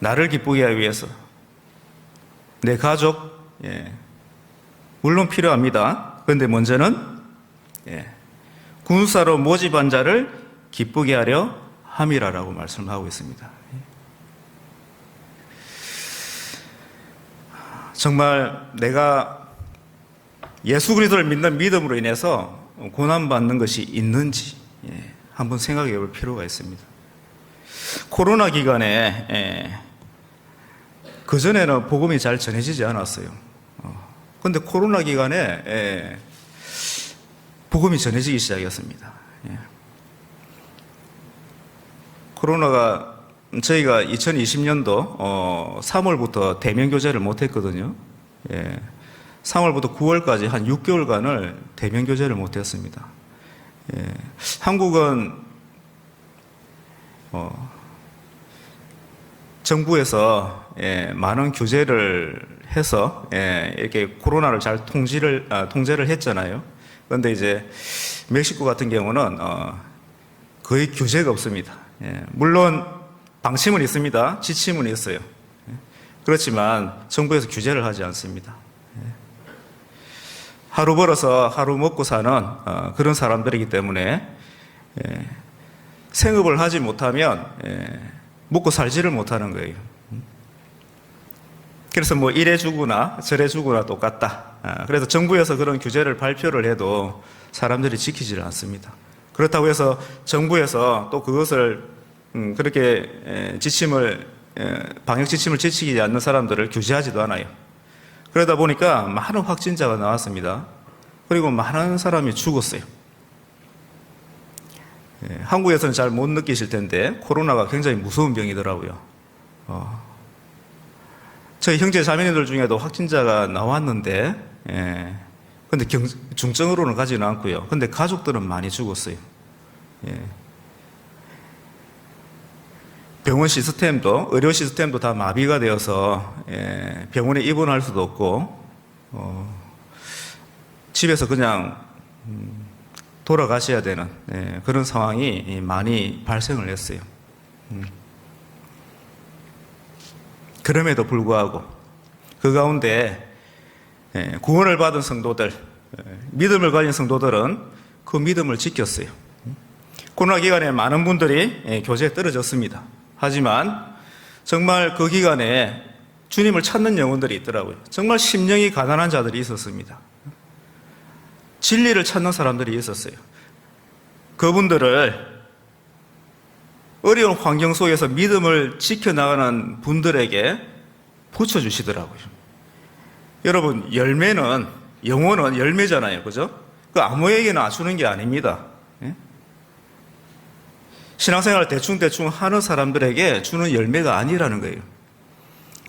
나를 기쁘게 하기 위해서. 내 가족, 물론 필요합니다. 그런데 먼저는 군사로 모집한 자를 기쁘게 하려 함이라라고 말씀하고 있습니다. 정말 내가 예수 그리스도를 믿는 믿음으로 인해서 고난받는 것이 있는지 한번 생각해 볼 필요가 있습니다. 코로나 기간에 그전에는 복음이 잘 전해지지 않았어요. 그런데 코로나 기간에 복음이 전해지기 시작했습니다. 코로나가 저희가 2020년도 3월부터 대면교제를 못했거든요. 3월부터 9월까지 한 6개월간을 대면교제를 못했습니다. 한국은 정부에서 많은 규제를 해서 이렇게 코로나를 잘 통제를 했잖아요. 그런데 이제 멕시코 같은 경우는 거의 규제가 없습니다. 물론 방침은 있습니다. 지침은 있어요. 그렇지만 정부에서 규제를 하지 않습니다. 하루 벌어서 하루 먹고 사는 그런 사람들이기 때문에 생업을 하지 못하면 먹고 살지를 못하는 거예요. 그래서 뭐 이래 주거나 저래 주거나 똑같다. 그래서 정부에서 그런 규제를 발표를 해도 사람들이 지키지를 않습니다. 그렇다고 해서 정부에서 또 그것을 그렇게 방역 지침을 지키지 않는 사람들을 규제하지도 않아요. 그러다 보니까 많은 확진자가 나왔습니다. 그리고 많은 사람이 죽었어요. 한국에서는 잘 못 느끼실 텐데 코로나가 굉장히 무서운 병이더라고요. 저희 형제 자매님들 중에도 확진자가 나왔는데, 근데 중증으로는 가지는 않고요. 근데 가족들은 많이 죽었어요. 병원 시스템도, 의료 시스템도 다 마비가 되어서 병원에 입원할 수도 없고, 집에서 그냥 돌아가셔야 되는 그런 상황이 많이 발생을 했어요. 그럼에도 불구하고 그 가운데 구원을 받은 성도들, 믿음을 가진 성도들은 그 믿음을 지켰어요. 코로나 기간에 많은 분들이 교제에 떨어졌습니다. 하지만 정말 그 기간에 주님을 찾는 영혼들이 있더라고요. 정말 심령이 가난한 자들이 있었습니다. 진리를 찾는 사람들이 있었어요. 그분들을 어려운 환경 속에서 믿음을 지켜나가는 분들에게 붙여주시더라고요. 여러분, 열매는, 영혼은 열매잖아요. 그죠? 그 아무에게나 주는 게 아닙니다. 신앙생활을 대충 하는 사람들에게 주는 열매가 아니라는 거예요.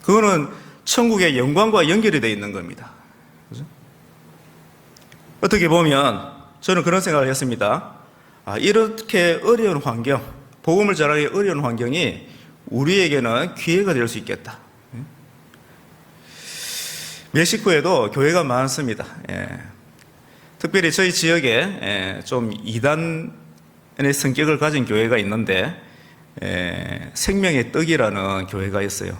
그거는 천국의 영광과 연결이 되어 있는 겁니다. 그죠? 어떻게 보면 저는 그런 생각을 했습니다. 이렇게 어려운 환경, 복음을 전하기 어려운 환경이 우리에게는 기회가 될 수 있겠다. 멕시코에도 교회가 많습니다. 특별히 저희 지역에 좀 이단의 성격을 가진 교회가 있는데 생명의 떡이라는 교회가 있어요.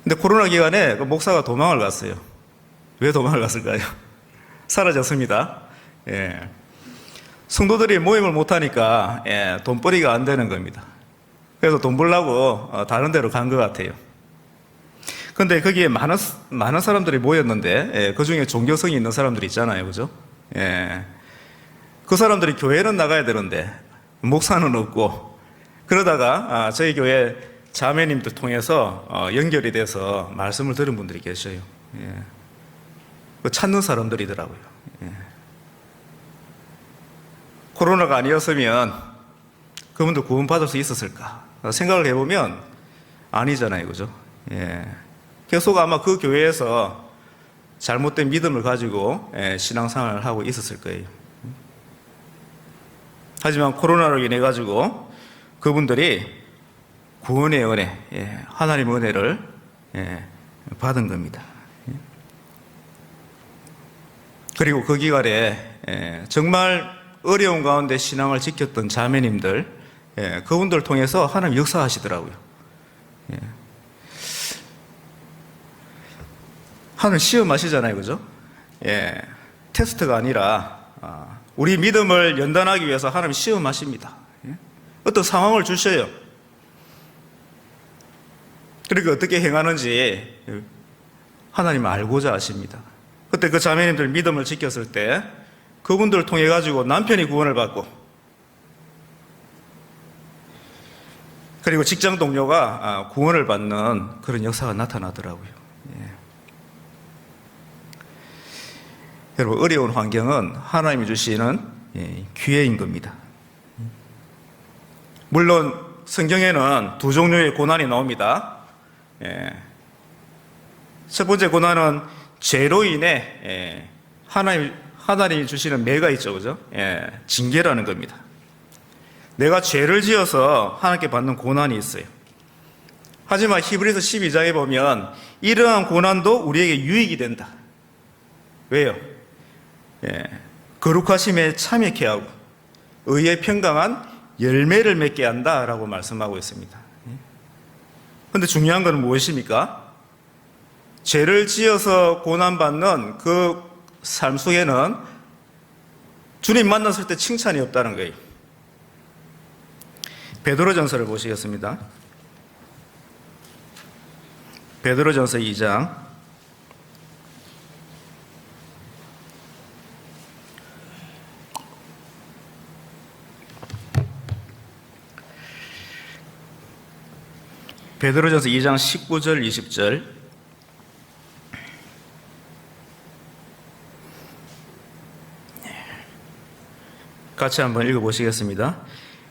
근데 코로나 기간에 그 목사가 도망을 갔어요. 왜 도망을 갔을까요? 사라졌습니다. 성도들이 모임을 못하니까 돈벌이가 안 되는 겁니다. 그래서 돈 벌려고 다른 데로 간 것 같아요. 근데 거기에 많은 사람들이 모였는데 그 중에 종교성이 있는 사람들이 있잖아요. 그죠? 그 사람들이 교회는 나가야 되는데 목사는 없고, 그러다가 저희 교회 자매님들 통해서 연결이 돼서 말씀을 들은 분들이 계셔요. 그 찾는 사람들이더라고요. 코로나가 아니었으면 그분들 구원받을 수 있었을까 생각을 해보면 아니잖아요. 그죠? 계속 아마 그 교회에서 잘못된 믿음을 가지고 신앙생활을 하고 있었을 거예요. 하지만 코로나로 인해 가지고 그분들이 구원의 은혜, 하나님의 은혜를 받은 겁니다. 그리고 그 기간에 정말 어려운 가운데 신앙을 지켰던 자매님들, 그분들 통해서 하나님 역사하시더라고요. 하나님 시험하시잖아요. 그죠? 테스트가 아니라 우리 믿음을 연단하기 위해서 하나님 시험하십니다. 어떤 상황을 주셔요. 그리고 어떻게 행하는지 하나님은 알고자 하십니다. 그때 그 자매님들 믿음을 지켰을 때 그분들을 통해 가지고 남편이 구원을 받고, 그리고 직장 동료가 구원을 받는 그런 역사가 나타나더라고요. 여러분, 어려운 환경은 하나님이 주시는 기회인 겁니다. 물론 성경에는 두 종류의 고난이 나옵니다. 첫 번째 고난은 죄로 인해 하나님이 주시는 매가 있죠. 그죠? 징계라는 겁니다. 내가 죄를 지어서 하나님께 받는 고난이 있어요. 하지만 히브리서 12장에 보면 이러한 고난도 우리에게 유익이 된다. 왜요? 거룩하심에 참여케 하고 의의 평강한 열매를 맺게 한다라고 말씀하고 있습니다. 그런데 중요한 것은 무엇입니까? 죄를 지어서 고난받는 그 삶 속에는 주님 만났을 때 칭찬이 없다는 거예요. 베드로전서를 보시겠습니다. 베드로전서 2장 19절 20절 같이 한번 읽어보시겠습니다.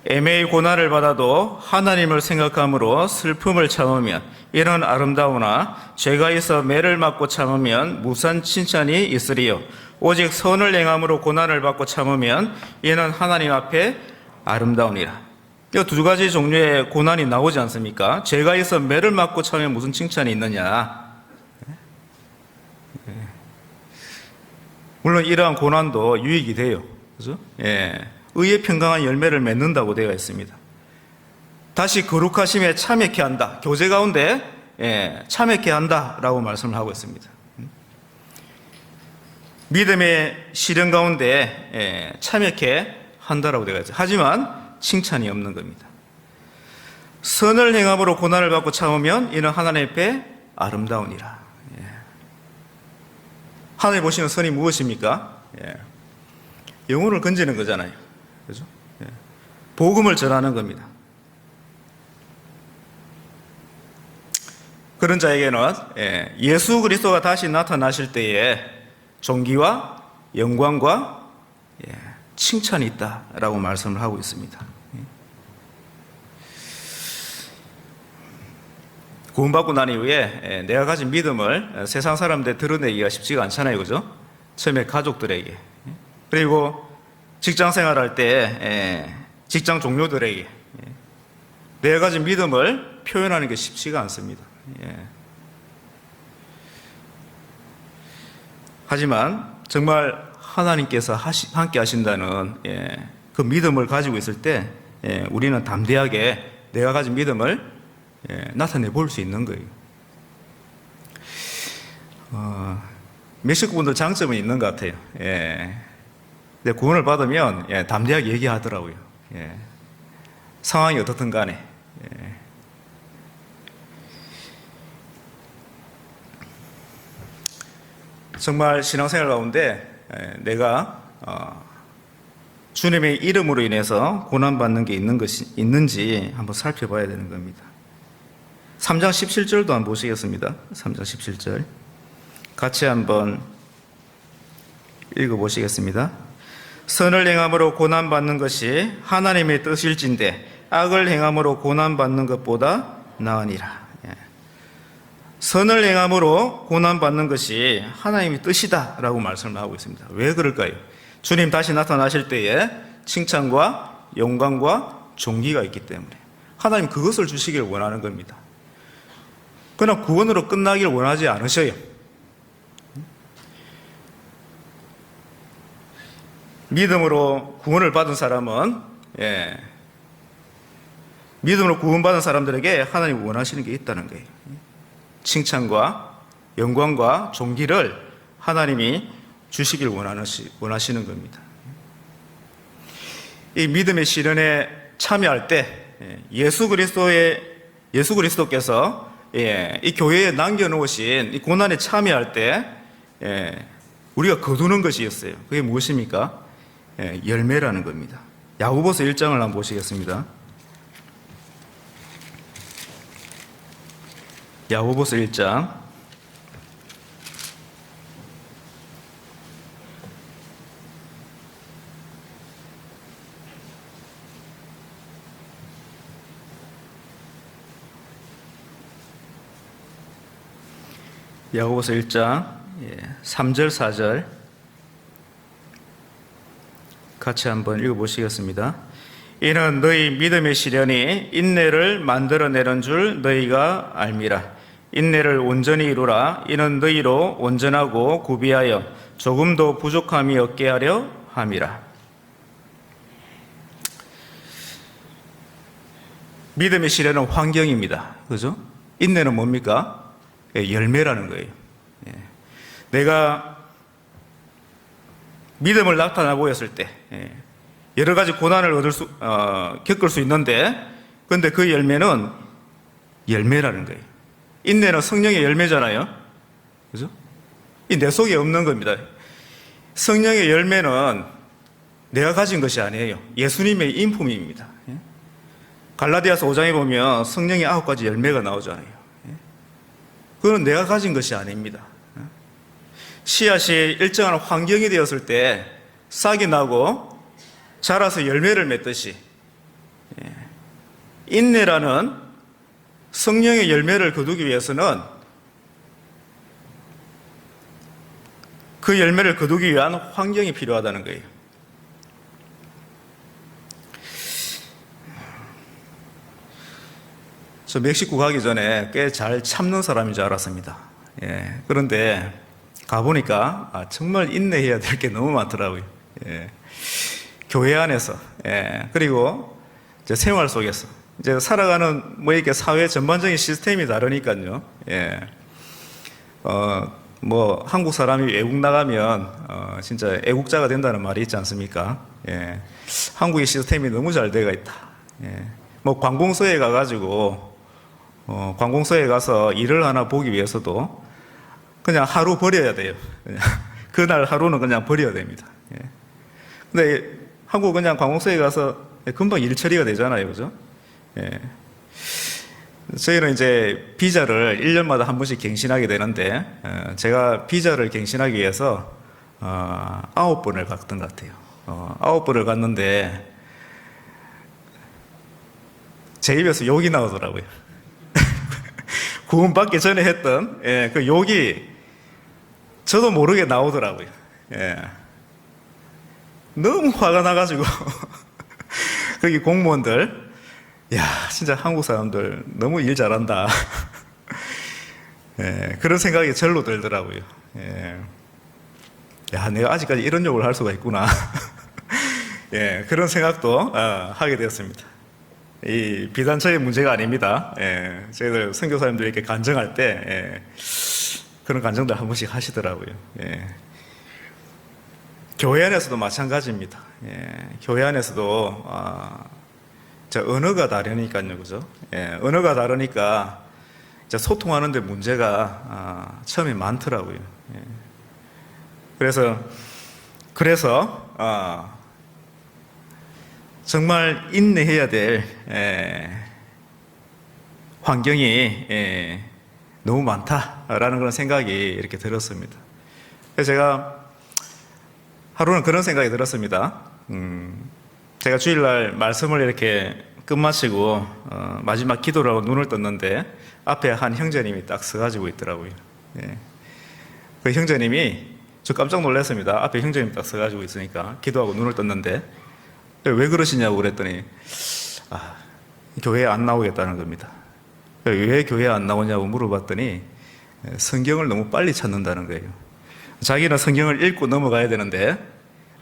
애매히 고난을 받아도 하나님을 생각함으로 슬픔을 참으면 이는 아름다우나 죄가 있어 매를 맞고 참으면 무산 칭찬이 있으리요. 오직 선을 행함으로 고난을 받고 참으면 이는 하나님 앞에 아름다우니라. 이 두 가지 종류의 고난이 나오지 않습니까? 죄가 있어 매를 맞고 참으면 무슨 칭찬이 있느냐? 물론 이러한 고난도 유익이 돼요. 그죠? 의의 평강한 열매를 맺는다고 되어 있습니다. 다시 거룩하심에 참여케 한다. 교제 가운데 참여케 한다라고 말씀을 하고 있습니다. 믿음의 시련 가운데 참여케 한다라고 되어 있어요. 하지만 칭찬이 없는 겁니다. 선을 행함으로 고난을 받고 참으면 이는 하나님 앞에 아름다우니라. 하나님 보시는 선이 무엇입니까? 영혼을 건지는 거잖아요. 그죠? 복음을 전하는 겁니다. 그런 자에게는 예수 그리스도가 다시 나타나실 때에 존귀와 영광과 칭찬이 있다라고 말씀을 하고 있습니다. 구원받고 난 이후에 내가 가진 믿음을 세상 사람들에 드러내기가 쉽지가 않잖아요. 그죠? 처음에 가족들에게, 그리고 직장 생활할 때 직장 동료들에게 내가 가진 믿음을 표현하는 게 쉽지가 않습니다. 하지만 정말 하나님께서 함께 하신다는 그 믿음을 가지고 있을 때 우리는 담대하게 내가 가진 믿음을 나타내 볼 수 있는 거예요. 멕시코분들 장점은 있는 것 같아요. 근데 구원을 받으면 담대하게 얘기하더라고요. 상황이 어떻든 간에. 정말 신앙생활 가운데 내가 주님의 이름으로 인해서 고난받는 게 있는지 한번 살펴봐야 되는 겁니다. 3장 17절도 한번 보시겠습니다. 3장 17절 같이 한번 읽어보시겠습니다. 선을 행함으로 고난받는 것이 하나님의 뜻일진데 악을 행함으로 고난받는 것보다 나으니라. 선을 행함으로 고난받는 것이 하나님의 뜻이다라고 말씀을 하고 있습니다. 왜 그럴까요? 주님 다시 나타나실 때에 칭찬과 영광과 존귀가 있기 때문에 하나님 그것을 주시길 원하는 겁니다. 그러나 구원으로 끝나길 원하지 않으셔요. 믿음으로 구원을 받은 사람은 믿음으로 구원받은 사람들에게 하나님이 원하시는 게 있다는 거예요. 칭찬과 영광과 존귀를 하나님이 주시길 원하시는 겁니다. 이 믿음의 시련에 참여할 때 예수 그리스도께서 이 교회에 남겨놓으신 이 고난에 참여할 때 우리가 거두는 것이 있어요. 그게 무엇입니까? 열매라는 겁니다. 야고보서 1장을 한번 보시겠습니다. 야고보서 1장 야고보서 1장 3절 4절 같이 한번 읽어보시겠습니다. 이는 너희 믿음의 시련이 인내를 만들어내는 줄 너희가 알미라. 인내를 온전히 이루라. 이는 너희로 온전하고 구비하여 조금도 부족함이 없게 하려 함이라. 믿음의 시련은 환경입니다. 그죠? 인내는 뭡니까? 열매라는 거예요. 내가 믿음을 나타나 보였을 때 여러 가지 고난을 겪을 수 있는데 그런데 그 열매는 열매라는 거예요. 인내는 성령의 열매잖아요. 그죠? 이 내 속에 없는 겁니다. 성령의 열매는 내가 가진 것이 아니에요. 예수님의 인품입니다. 갈라디아서 5장에 보면 성령의 9가지 열매가 나오잖아요. 그건 내가 가진 것이 아닙니다. 씨앗이 일정한 환경이 되었을 때 싹이 나고 자라서 열매를 맺듯이 인내라는 성령의 열매를 거두기 위해서는 그 열매를 거두기 위한 환경이 필요하다는 거예요. 저 멕시코 가기 전에 꽤 잘 참는 사람인 줄 알았습니다. 그런데 가보니까 정말 인내해야 될 게 너무 많더라고요. 교회 안에서, 그리고 이제 생활 속에서 이제 살아가는 뭐 이렇게 사회 전반적인 시스템이 다르니까요. 뭐 한국 사람이 외국 나가면 진짜 애국자가 된다는 말이 있지 않습니까? 한국의 시스템이 너무 잘 되어 있다. 뭐 관공서에 가가지고 관공서에 가서 일을 하나 보기 위해서도 그냥 하루 버려야 돼요. 그날 하루는 그냥 버려야 됩니다. 근데 한국 그냥 관공서에 가서 금방 일 처리가 되잖아요. 그죠? 저희는 이제 비자를 1년마다 한 번씩 갱신하게 되는데, 제가 비자를 갱신하기 위해서 9번을 갔던 것 같아요. 9번을 갔는데, 제 입에서 욕이 나오더라고요. 구원받기 전에 했던 그 욕이 저도 모르게 나오더라고요. 너무 화가 나가지고 거기 공무원들, 야, 진짜 한국 사람들 너무 일 잘한다. 그런 생각이 절로 들더라고요. 야, 내가 아직까지 이런 욕을 할 수가 있구나. 그런 생각도 하게 되었습니다. 이 비단처의 문제가 아닙니다. 저희들 선교사님들이 이렇게 간증할 때 그런 간증들 한 번씩 하시더라고요. 교회 안에서도 마찬가지입니다. 교회 안에서도 언어가 다르니까요, 그죠? 언어가 다르니까 소통하는데 문제가 처음에 많더라고요. 그래서 정말 인내해야 될 환경이 너무 많다라는 그런 생각이 이렇게 들었습니다. 그래서 제가 하루는 그런 생각이 들었습니다. 제가 주일날 말씀을 이렇게 끝마치고 마지막 기도를 하고 눈을 떴는데 앞에 한 형제님이 딱 서가지고 있더라고요. 그 형제님이, 저 깜짝 놀랐습니다. 앞에 형제님이 딱 서가지고 있으니까 기도하고 눈을 떴는데 왜 그러시냐고 그랬더니 교회에 안 나오겠다는 겁니다. 왜 교회에 안 나오냐고 물어봤더니 성경을 너무 빨리 찾는다는 거예요. 자기는 성경을 읽고 넘어가야 되는데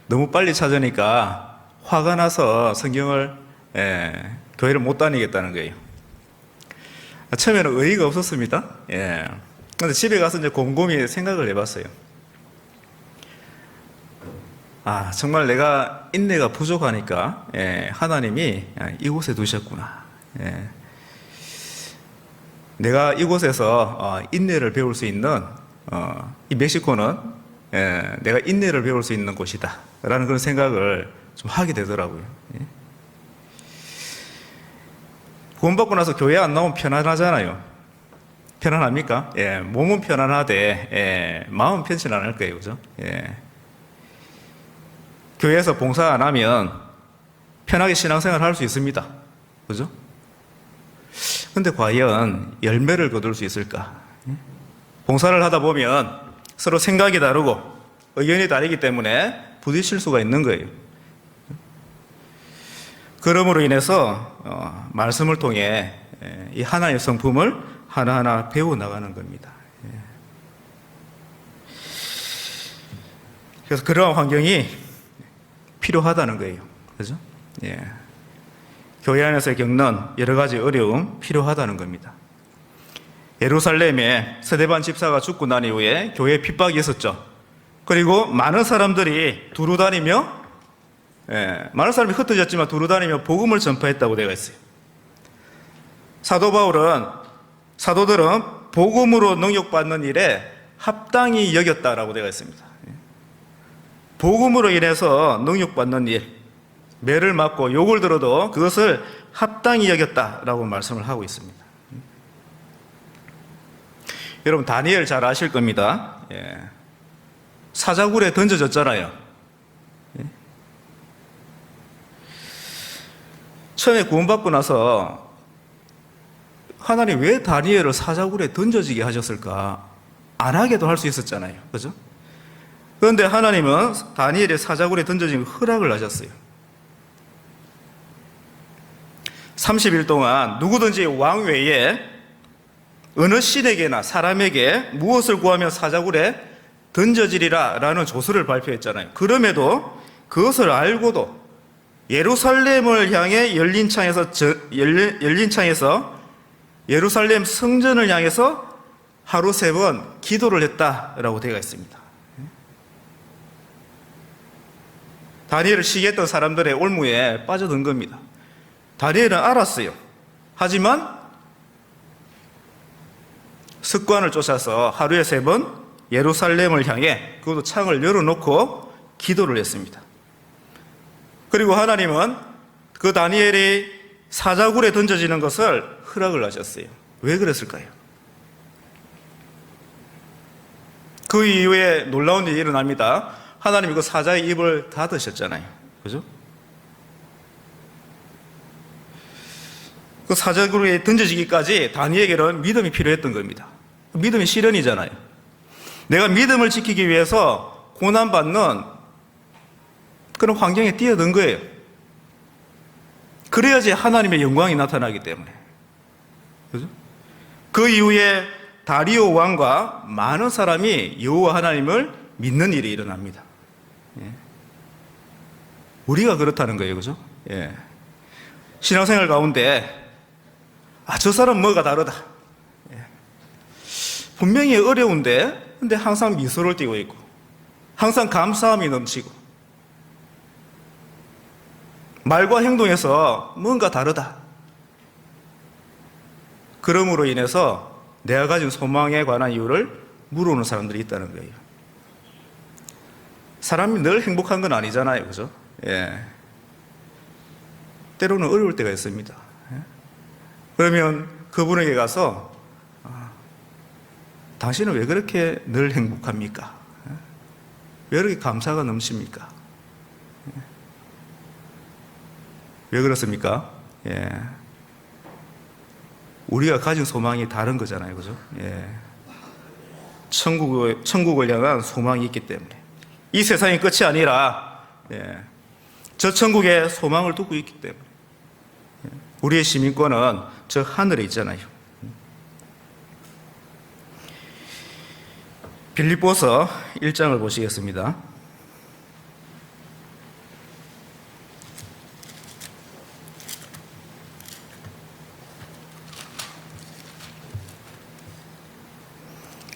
너무 빨리 찾으니까 화가 나서 성경을 교회를 못 다니겠다는 거예요. 처음에는 의의가 없었습니다. 그런데 집에 가서 이제 곰곰이 생각을 해봤어요. 정말 내가 인내가 부족하니까 하나님이 이곳에 두셨구나. 내가 이곳에서 인내를 배울 수 있는, 이 멕시코는 내가 인내를 배울 수 있는 곳이다 라는 그런 생각을 좀 하게 되더라고요. 구원받고 나서 교회 안 나오면 편안하잖아요. 편안합니까? 몸은 편안하되 마음은 편치 않을 거예요. 그죠? 교회에서 봉사 안 하면 편하게 신앙생활 할 수 있습니다. 그죠? 근데 과연 열매를 거둘 수 있을까? 봉사를 하다 보면 서로 생각이 다르고 의견이 다르기 때문에 부딪힐 수가 있는 거예요. 그러므로 인해서 말씀을 통해 이 하나의 성품을 하나하나 배워나가는 겁니다. 그래서 그러한 환경이 필요하다는 거예요. 그죠? 교회 안에서 겪는 여러 가지 어려움 필요하다는 겁니다. 예루살렘에 스데반 집사가 죽고 난 이후에 교회에 핍박이 있었죠. 그리고 많은 사람들이 두루 다니며, 많은 사람이 흩어졌지만 두루 다니며 복음을 전파했다고 되어 있어요. 사도 바울은, 사도들은 복음으로 능욕받는 일에 합당히 여겼다라고 되어 있습니다. 복음으로 인해서 능욕받는 일, 매를 맞고 욕을 들어도 그것을 합당히 여겼다라고 말씀을 하고 있습니다. 여러분 다니엘 잘 아실 겁니다. 사자굴에 던져졌잖아요. 처음에 구원받고 나서 하나님 왜 다니엘을 사자굴에 던져지게 하셨을까? 안 하게도 할 수 있었잖아요. 그죠? 그런데 하나님은 다니엘의 사자굴에 던져진 허락을 하셨어요. 30일 동안 누구든지 왕 외에 어느 신에게나 사람에게 무엇을 구하면 사자굴에 던져지리라 라는 조서를 발표했잖아요. 그럼에도 그것을 알고도 예루살렘을 향해 열린 창에서 예루살렘 성전을 향해서 하루 3번 기도를 했다라고 되어 있습니다. 다니엘을 시기했던 사람들의 올무에 빠져든 겁니다. 다니엘은 알았어요. 하지만 습관을 쫓아서 하루에 3번 예루살렘을 향해 그것도 창을 열어놓고 기도를 했습니다. 그리고 하나님은 그 다니엘이 사자굴에 던져지는 것을 허락을 하셨어요. 왜 그랬을까요? 그 이후에 놀라운 일이 일어납니다. 하나님이 그 사자의 입을 닫으셨잖아요. 그죠? 그 사자굴에 던져지기까지 다니엘에게는 믿음이 필요했던 겁니다. 믿음이 실현이잖아요. 내가 믿음을 지키기 위해서 고난받는 그런 환경에 뛰어든 거예요. 그래야지 하나님의 영광이 나타나기 때문에. 그죠? 그 이후에 다리오 왕과 많은 사람이 여호와 하나님을 믿는 일이 일어납니다. 예. 우리가 그렇다는 거예요. 그죠? 예. 신앙생활 가운데 저 사람 뭐가 다르다. 예. 분명히 어려운데 근데 항상 미소를 띠고 있고 항상 감사함이 넘치고 말과 행동에서 뭔가 다르다. 그러므로 인해서 내가 가진 소망에 관한 이유를 물어오는 사람들이 있다는 거예요. 사람이 늘 행복한 건 아니잖아요. 그죠? 예. 때로는 어려울 때가 있습니다. 예? 그러면 그분에게 가서 당신은 왜 그렇게 늘 행복합니까? 예? 왜 그렇게 감사가 넘칩니까? 예? 왜 그렇습니까? 예. 우리가 가진 소망이 다른 거잖아요. 그죠? 예. 천국을 향한 소망이 있기 때문에. 이 세상이 끝이 아니라, 예. 저 천국에 소망을 두고 있기 때문에. 예. 우리의 시민권은 저 하늘에 있잖아요. 빌립보서 1장을 보시겠습니다.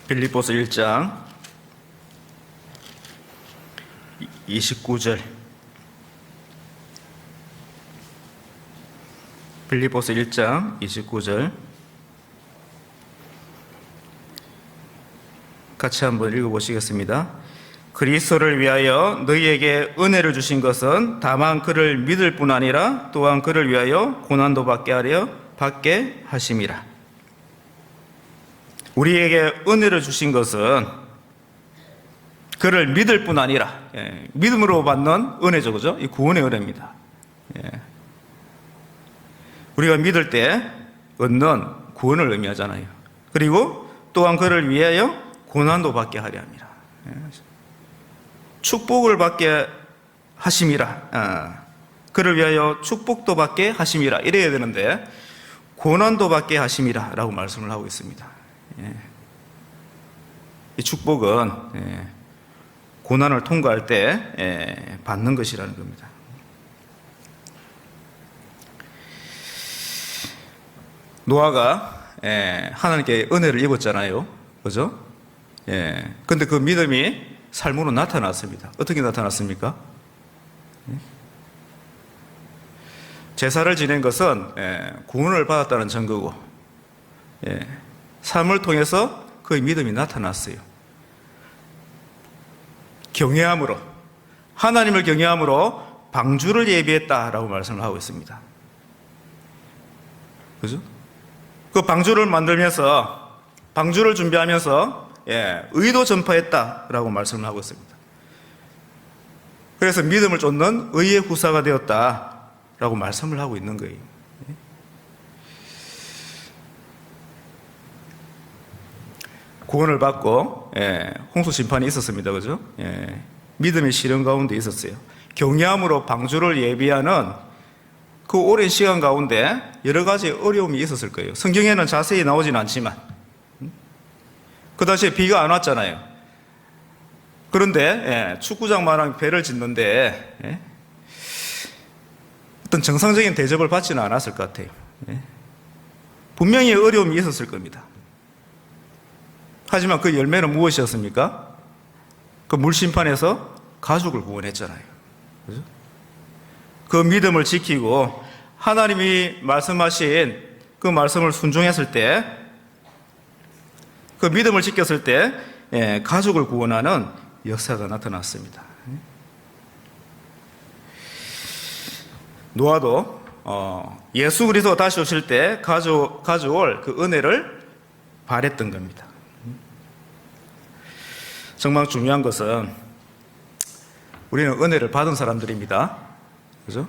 빌립보서 1장 29절. 빌립보서 1장 29절 같이 한번 읽어보시겠습니다. 그리스도를 위하여 너희에게 은혜를 주신 것은 다만 그를 믿을 뿐 아니라 또한 그를 위하여 고난도 받게 하심이라. 우리에게 은혜를 주신 것은 그를 믿을 뿐 아니라, 예, 믿음으로 받는 은혜죠. 그죠? 이 구원의 은혜입니다. 예. 우리가 믿을 때 얻는 구원을 의미하잖아요. 그리고 또한 그를 위하여 고난도 받게 하려 함이라. 예. 축복을 받게 하심이라. 그를 위하여 축복도 받게 하심이라. 이래야 되는데 고난도 받게 하심이라 라고 말씀을 하고 있습니다. 예. 이 축복은 고난을 통과할 때 받는 것이라는 겁니다. 노아가 하나님께 은혜를 입었잖아요. 그죠? 근데 그 믿음이 삶으로 나타났습니다. 어떻게 나타났습니까? 제사를 지낸 것은 구원을 받았다는 증거고, 삶을 통해서 그의 믿음이 나타났어요. 경외함으로, 하나님을 경외함으로 방주를 예비했다라고 말씀을 하고 있습니다. 그죠? 그 방주를 만들면서, 방주를 준비하면서 의도 전파했다라고 말씀을 하고 있습니다. 그래서 믿음을 쫓는 의의 후사가 되었다라고 말씀을 하고 있는 거예요. 구원을 받고 홍수 심판이 있었습니다. 그죠? 믿음의 시련 가운데 있었어요. 경외함으로 방주를 예비하는 그 오랜 시간 가운데 여러 가지 어려움이 있었을 거예요. 성경에는 자세히 나오진 않지만 그 당시에 비가 안 왔잖아요. 그런데 축구장만한 배를 짓는데 어떤 정상적인 대접을 받지는 않았을 것 같아요. 분명히 어려움이 있었을 겁니다. 하지만 그 열매는 무엇이었습니까? 그 물심판에서 가족을 구원했잖아요. 그죠? 그 믿음을 지키고 하나님이 말씀하신 그 말씀을 순종했을 때, 그 믿음을 지켰을 때 가족을 구원하는 역사가 나타났습니다. 노아도 예수 그리스도 다시 오실 때 가져올 그 은혜를 바랬던 겁니다. 정말 중요한 것은 우리는 은혜를 받은 사람들입니다. 그죠?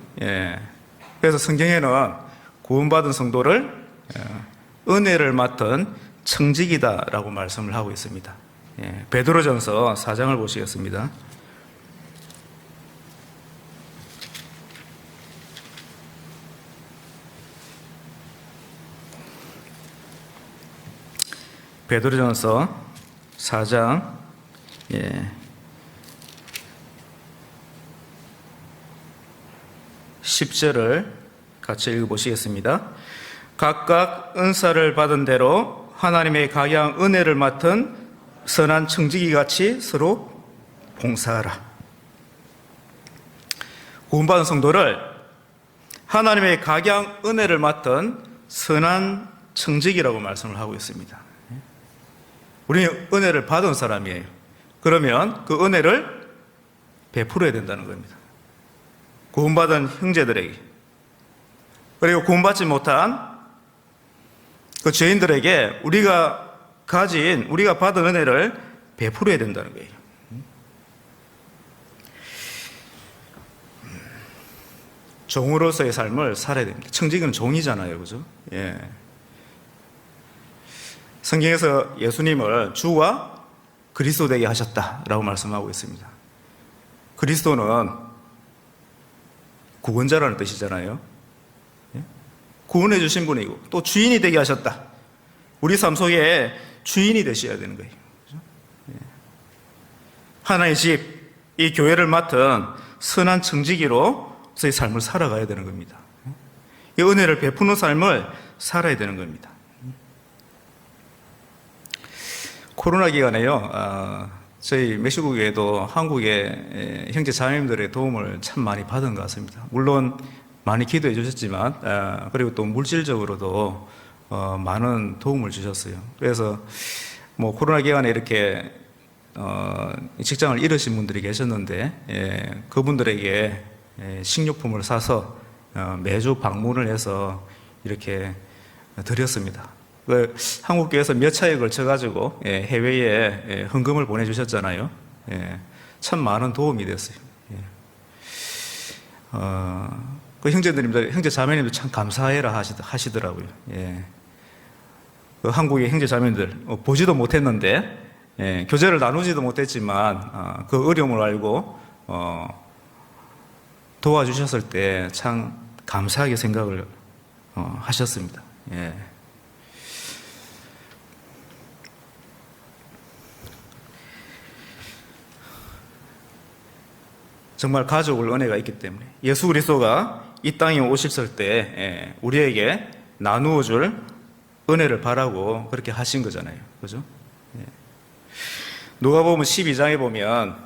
그래서 성경에는 구원받은 성도를 은혜를 맡은 청직이다라고 말씀을 하고 있습니다. 베드로전서 4장을 보시겠습니다. 베드로전서 4장 10절을 같이 읽어보시겠습니다. 각각 은사를 받은 대로 하나님의 각양 은혜를 맡은 선한 청지기 같이 서로 봉사하라. 구원받은 성도를 하나님의 각양 은혜를 맡은 선한 청지기라고 말씀을 하고 있습니다. 우리는 은혜를 받은 사람이에요. 그러면 그 은혜를 베풀어야 된다는 겁니다. 구원받은 형제들에게, 그리고 구원받지 못한 그 죄인들에게 우리가 받은 은혜를 베풀어야 된다는 거예요. 종으로서의 삶을 살아야 됩니다. 청지기는 종이잖아요. 그죠? 성경에서 예수님을 주와 그리스도 되게 하셨다라고 말씀하고 있습니다. 그리스도는 구원자라는 뜻이잖아요. 구원해 주신 분이고 또 주인이 되게 하셨다. 우리 삶 속에 주인이 되셔야 되는 거예요. 하나의 집, 이 교회를 맡은 선한 청지기로서의 삶을 살아가야 되는 겁니다. 이 은혜를 베푸는 삶을 살아야 되는 겁니다. 코로나 기간에요, 저희 멕시코 교회도 한국의 형제 자매님들의 도움을 참 많이 받은 것 같습니다. 물론 많이 기도해 주셨지만, 그리고 또 물질적으로도 많은 도움을 주셨어요. 그래서 뭐 코로나 기간에 이렇게 직장을 잃으신 분들이 계셨는데, 그분들에게 식료품을 사서 매주 방문을 해서 이렇게 드렸습니다. 한국교회에서 몇 차에 걸쳐가지고 해외에 헌금을 보내주셨잖아요. 참 많은 도움이 됐어요. 그 형제들님들, 형제 자매님들 참 감사해라 하시더라고요. 그 한국의 형제 자매님들 보지도 못했는데 교제를 나누지도 못했지만 그 어려움을 알고 도와주셨을 때 참 감사하게 생각을 하셨습니다. 정말 가져올 은혜가 있기 때문에 예수 그리스도가 이 땅에 오셨을 때 우리에게 나누어 줄 은혜를 바라고 그렇게 하신 거잖아요. 그죠? 누가복음 12장에 보면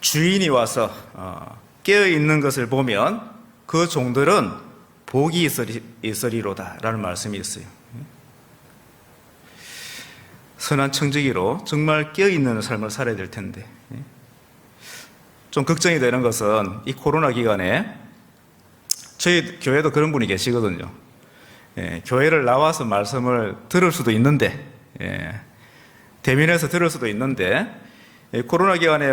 주인이 와서 깨어 있는 것을 보면 그 종들은 복이 있으리로다라는 말씀이 있어요. 선한 청지기로 정말 깨어 있는 삶을 살아야 될 텐데, 좀 걱정이 되는 것은 이 코로나 기간에 저희 교회도 그런 분이 계시거든요. 교회를 나와서 말씀을 들을 수도 있는데, 대면에서 들을 수도 있는데, 코로나 기간에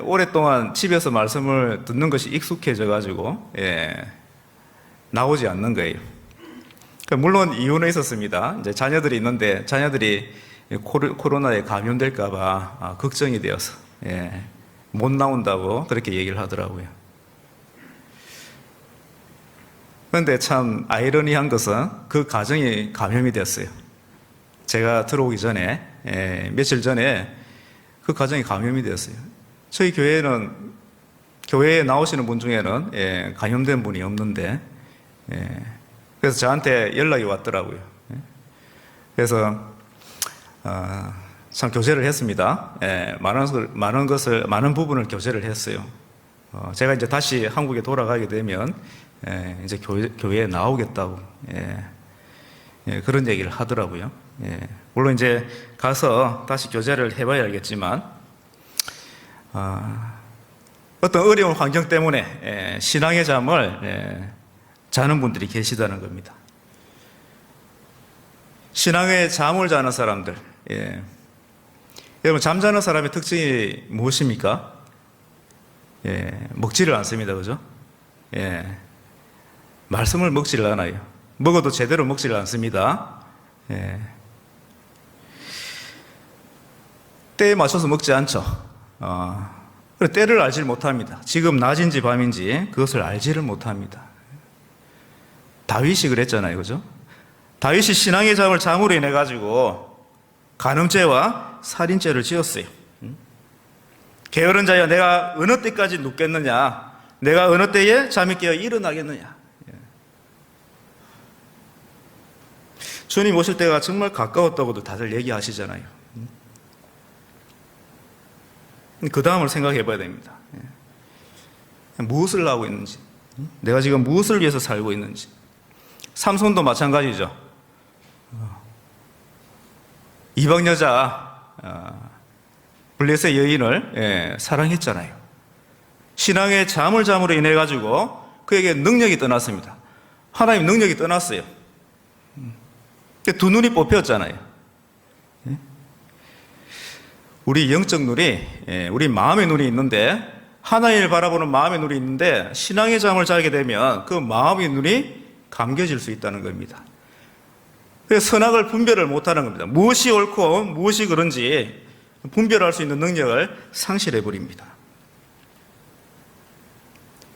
오랫동안 집에서 말씀을 듣는 것이 익숙해져 가지고 나오지 않는 거예요. 물론 이유는 있었습니다. 이제 자녀들이 있는데 자녀들이 코로나에 감염될까봐 걱정이 되어서 못 나온다고 그렇게 얘기를 하더라고요. 그런데 참 아이러니한 것은 그 가정이 감염이 됐어요. 제가 들어오기 전에 며칠 전에 그 가정이 감염이 되었어요. 저희 교회에 나오시는 분 중에는 감염된 분이 없는데 그래서 저한테 연락이 왔더라고요. 그래서 참 교제를 했습니다. 많은 부분을 교제를 했어요. 제가 이제 다시 한국에 돌아가게 되면 이제 교회에 나오겠다고 그런 얘기를 하더라고요. 물론 이제 가서 다시 교제를 해봐야 알겠지만 어떤 어려운 환경 때문에 신앙의 잠을 자는 분들이 계시다는 겁니다. 신앙의 잠을 자는 사람들, 여러분 잠자는 사람의 특징이 무엇입니까? 먹지를 않습니다, 그죠? 말씀을 먹지를 않아요. 먹어도 제대로 먹지를 않습니다. 때에 맞춰서 먹지 않죠. 때를 알지를 못합니다. 지금 낮인지 밤인지 그것을 알지를 못합니다. 다윗이 그랬잖아요, 그죠? 다윗이 신앙의 잠을 잠으로 인해 가지고 간음죄와 살인죄를 지었어요. 게으른 자여, 내가 어느 때까지 눕겠느냐? 내가 어느 때에 잠이 깨어 일어나겠느냐? 주님 오실 때가 정말 가까웠다고도 다들 얘기하시잖아요. 그 다음을 생각해 봐야 됩니다. 무엇을 하고 있는지, 내가 지금 무엇을 위해서 살고 있는지. 삼손도 마찬가지죠. 이방 여자 블레셋 여인을 사랑했잖아요. 신앙의 잠을 잠으로 인해 가지고 그에게 능력이 떠났습니다. 하나님 능력이 떠났어요. 두 눈이 뽑혔잖아요. 우리 영적 눈이, 우리 마음의 눈이 있는데, 하나님을 바라보는 마음의 눈이 있는데 신앙의 잠을 자게 되면 그 마음의 눈이 감겨질 수 있다는 겁니다. 그래서 선악을 분별을 못하는 겁니다. 무엇이 옳고 무엇이 그런지 분별할 수 있는 능력을 상실해 버립니다.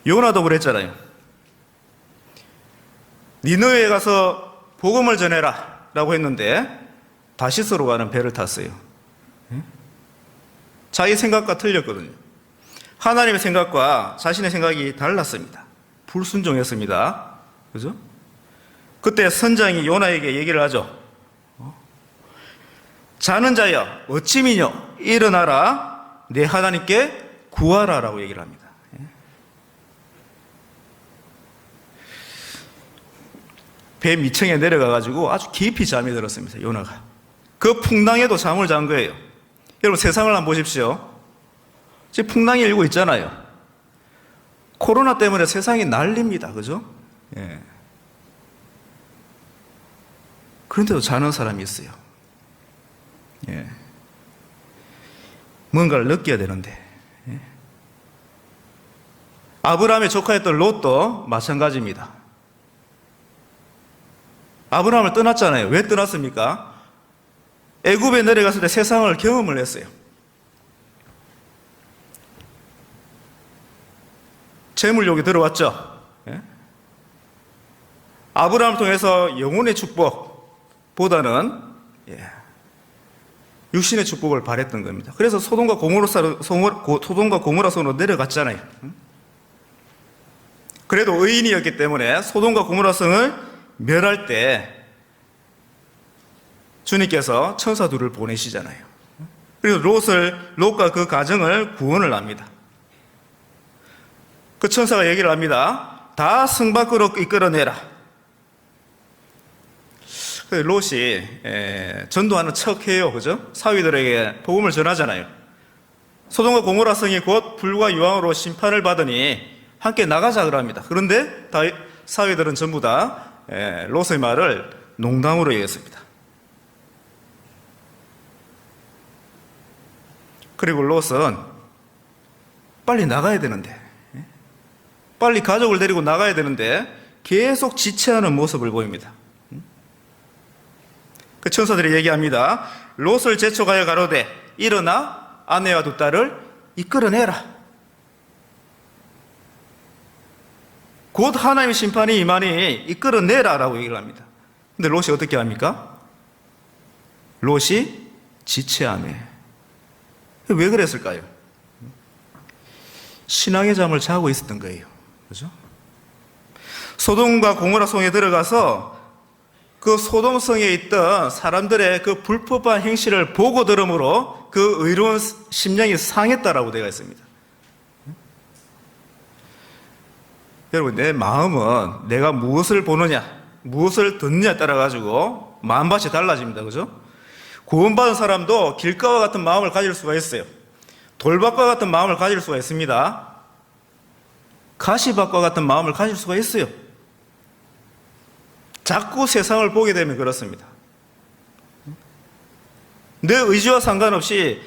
요나도 그랬잖아요. 니느웨에 가서 복음을 전해라 라고 했는데 다시스로 가는 배를 탔어요. 자기 생각과 틀렸거든요. 하나님의 생각과 자신의 생각이 달랐습니다. 불순종했습니다. 그죠? 그때 선장이 요나에게 얘기를 하죠. 자는 자여 어찌 미뇨 일어나라 내 하나님께 구하라 라고 얘기를 합니다. 배 밑층에 내려가가지고 아주 깊이 잠이 들었습니다. 요나가. 그 풍랑에도 잠을 잔 거예요. 여러분 세상을 한번 보십시오. 지금 풍랑이 일고 있잖아요. 코로나 때문에 세상이 난립니다. 그죠? 그런데도 자는 사람이 있어요. 뭔가를 느껴야 되는데. 아브라함의 조카였던 롯도 마찬가지입니다. 아브라함을 떠났잖아요. 왜 떠났습니까? 애굽에 내려갔을 때 세상을 경험을 했어요. 재물욕이 들어왔죠. 아브라함을 통해서 영혼의 축복보다는 육신의 축복을 바랬던 겁니다. 그래서 소돔과 고모라성으로 내려갔잖아요. 그래도 의인이었기 때문에 소돔과 고모라성을 멸할 때 주님께서 천사 둘을 보내시잖아요. 그리고 롯과 그 가정을 구원을 합니다. 그 천사가 얘기를 합니다. 다 성 밖으로 이끌어내라. 롯이 전도하는 척해요. 그죠? 사위들에게 복음을 전하잖아요. 소돔과 고모라 성이 곧 불과 유황으로 심판을 받으니 함께 나가자 그럽니다. 그런데 사위들은 전부 다 롯의 말을 농담으로 얘기했습니다. 그리고 롯은 빨리 나가야 되는데, 빨리 가족을 데리고 나가야 되는데 계속 지체하는 모습을 보입니다. 그 천사들이 얘기합니다. 롯을 재촉하여 가로되 일어나 아내와 두 딸을 이끌어내라. 곧 하나님의 심판이 임하니 이끌어내라라고 얘기를 합니다. 근데 롯이 어떻게 합니까? 롯이 지체하네. 왜 그랬을까요? 신앙의 잠을 자고 있었던 거예요. 그죠? 소돔과 고모라 성에 들어가서 그 소돔성에 있던 사람들의 그 불법한 행실을 보고 들음으로 그 의로운 심령이 상했다라고 되어 있습니다. 여러분, 내 마음은 내가 무엇을 보느냐, 무엇을 듣느냐에 따라 가지고 마음밭이 달라집니다. 그죠? 구원받은 사람도 길가와 같은 마음을 가질 수가 있어요. 돌밭과 같은 마음을 가질 수가 있습니다. 가시밭과 같은 마음을 가질 수가 있어요. 자꾸 세상을 보게 되면 그렇습니다. 내 의지와 상관없이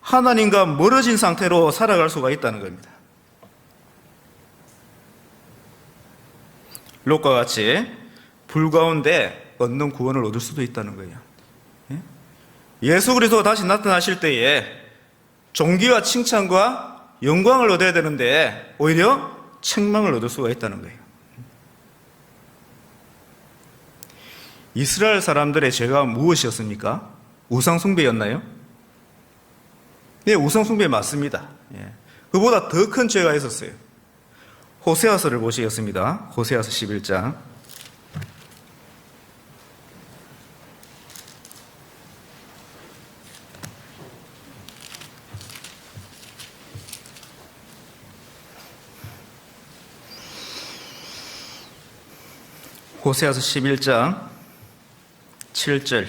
하나님과 멀어진 상태로 살아갈 수가 있다는 겁니다. 롯과 같이 불 가운데 얻는 구원을 얻을 수도 있다는 거예요. 예수 그리스도가 다시 나타나실 때에 존귀와 칭찬과 영광을 얻어야 되는데 오히려 책망을 얻을 수가 있다는 거예요. 이스라엘 사람들의 죄가 무엇이었습니까? 우상숭배였나요? 네, 우상숭배 맞습니다. 그보다 더 큰 죄가 있었어요. 호세아서를 보시겠습니다. 호세아서 11장. 호세아서 11장 7절.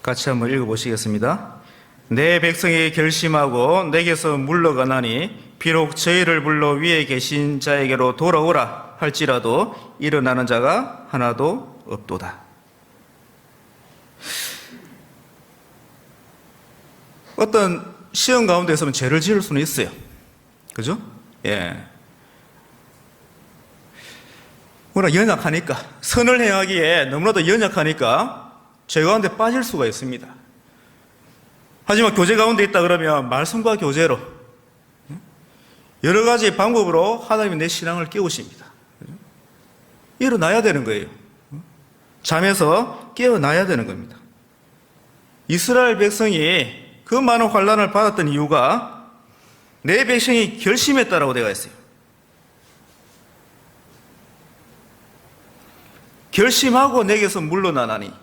같이 한번 읽어보시겠습니다. 내 백성이 결심하고 내게서 물러가나니 비록 저희를 불러 위에 계신 자에게로 돌아오라 할지라도 일어나는 자가 하나도 없도다. 어떤 시험 가운데서는 죄를 지을 수는 있어요. 그죠? 워낙 연약하니까, 선을 행하기에 너무나도 연약하니까 죄 가운데 빠질 수가 있습니다. 하지만 교제 가운데 있다 그러면 말씀과 교제로 여러 가지 방법으로 하나님이 내 신앙을 깨우십니다. 일어나야 되는 거예요. 잠에서 깨어나야 되는 겁니다. 이스라엘 백성이 그 많은 환난을 받았던 이유가 내 백성이 결심했다라고 되어 있어요. 결심하고 내게서 물러나나니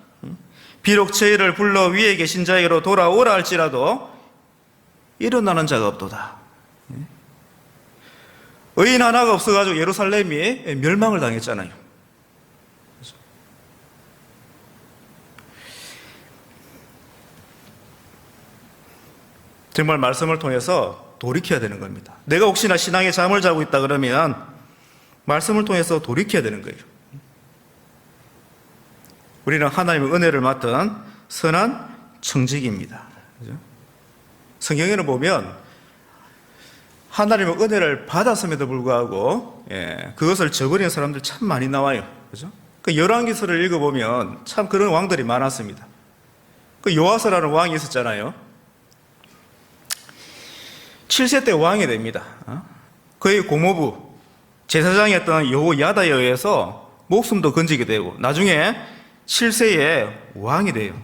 비록 저희를 불러 위에 계신 자에게로 돌아오라 할지라도 일어나는 자가 없도다. 의인 하나가 없어가지고 예루살렘이 멸망을 당했잖아요. 정말 말씀을 통해서 돌이켜야 되는 겁니다. 내가 혹시나 신앙의 잠을 자고 있다 그러면 말씀을 통해서 돌이켜야 되는 거예요. 우리는 하나님의 은혜를 맡은 선한 청직입니다. 그죠? 성경에는 보면 하나님의 은혜를 받았음에도 불구하고 그것을 저버리는 사람들 참 많이 나와요. 그죠? 그 열왕기서를 읽어보면 참 그런 왕들이 많았습니다. 그 요아스라는 왕이 있었잖아요. 7세 때 왕이 됩니다. 그의 고모부 제사장이었던 여호야다에 의해서 목숨도 건지게 되고 나중에 7세에 왕이 돼요.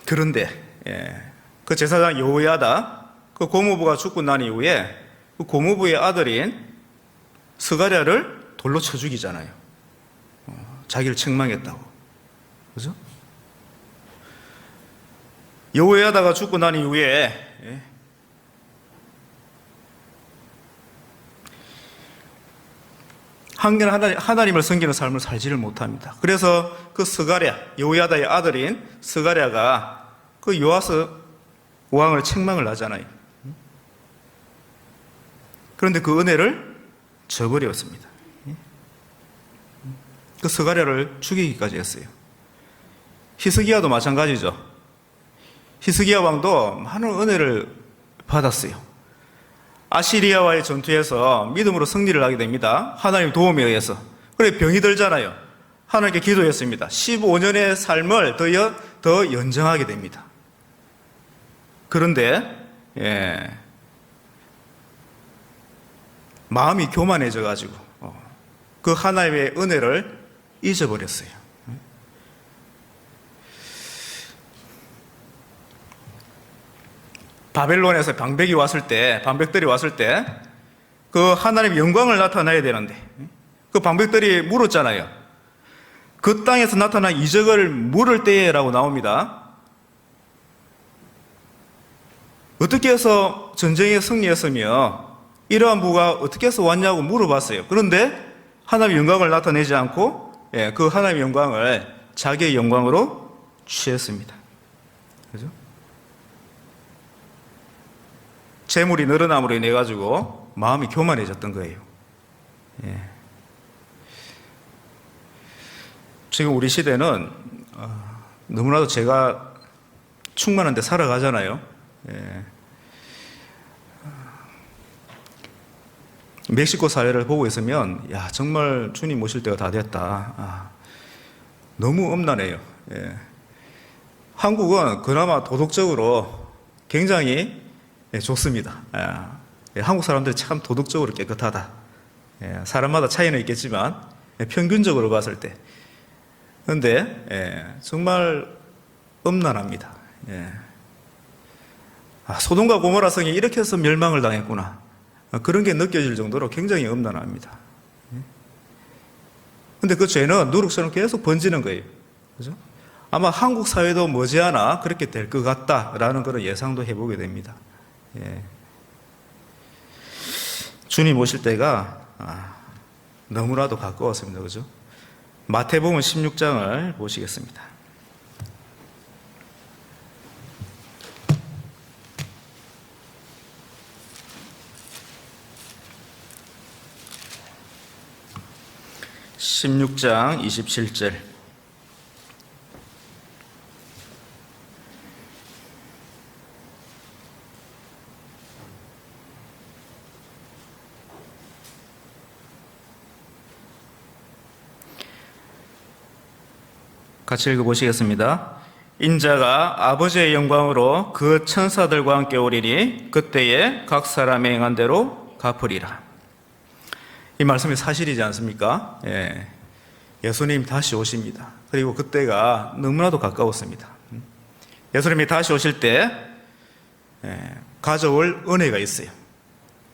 그런데 그 제사장 여호야다 그 고모부가 죽고 난 이후에 그 고모부의 아들인 스가랴를 돌로 쳐 죽이잖아요. 자기를 책망했다고. 그죠? 여호야다가 죽고 난 이후에 하나님을 섬기는 삶을 살지를 못합니다. 그래서 그 스가랴, 여호야다의 아들인 스가랴가 그 요아스 왕을 책망을 하잖아요. 그런데 그 은혜를 저버렸습니다. 그 스가랴를 죽이기까지 했어요. 히스기야도 마찬가지죠. 히스기야 왕도 많은 은혜를 받았어요. 아시리아와의 전투에서 믿음으로 승리를 하게 됩니다. 하나님 도움에 의해서. 그래 병이 들잖아요. 하나님께 기도했습니다. 15년의 삶을 더 연장하게 됩니다. 그런데 마음이 교만해져 가지고 그 하나님의 은혜를 잊어버렸어요. 바벨론에서 방백들이 왔을 때 그 하나님의 영광을 나타내야 되는데 그 방백들이 물었잖아요. 그 땅에서 나타난 이적을 물을 때라고 나옵니다. 어떻게 해서 전쟁에 승리했으며 이러한 부가 어떻게 해서 왔냐고 물어봤어요. 그런데 하나님의 영광을 나타내지 않고 그 하나님의 영광을 자기의 영광으로 취했습니다. 그죠? 재물이 늘어남으로 인해 가지고 마음이 교만해졌던 거예요. 지금 우리 시대는 너무나도 제가 충만한 데 살아가잖아요. 멕시코 사회를 보고 있으면 야 정말 주님 모실 때가 다 됐다. 너무 엄난해요. 한국은 그나마 도덕적으로 굉장히 좋습니다. 한국 사람들이 참 도덕적으로 깨끗하다. 사람마다 차이는 있겠지만 평균적으로 봤을 때. 그런데 정말 엄난합니다. 소돔과 고모라 성이 이렇게 해서 멸망을 당했구나. 그런 게 느껴질 정도로 굉장히 엄난합니다. 그런데 그 죄는 누룩처럼 계속 번지는 거예요. 그죠? 아마 한국 사회도 머지않아 그렇게 될 것 같다라는 그런 예상도 해보게 됩니다. 주님 오실 때가 너무나도 가까웠습니다. 그죠? 마태복음 16장을 보시겠습니다. (16장) 27절. 같이 읽어보시겠습니다. 인자가 아버지의 영광으로 그 천사들과 함께 오리니 그때에 각 사람의 행한 대로 갚으리라. 이 말씀이 사실이지 않습니까? 예수님 다시 오십니다. 그리고 그때가 너무나도 가까웠습니다. 예수님이 다시 오실 때 가져올 은혜가 있어요.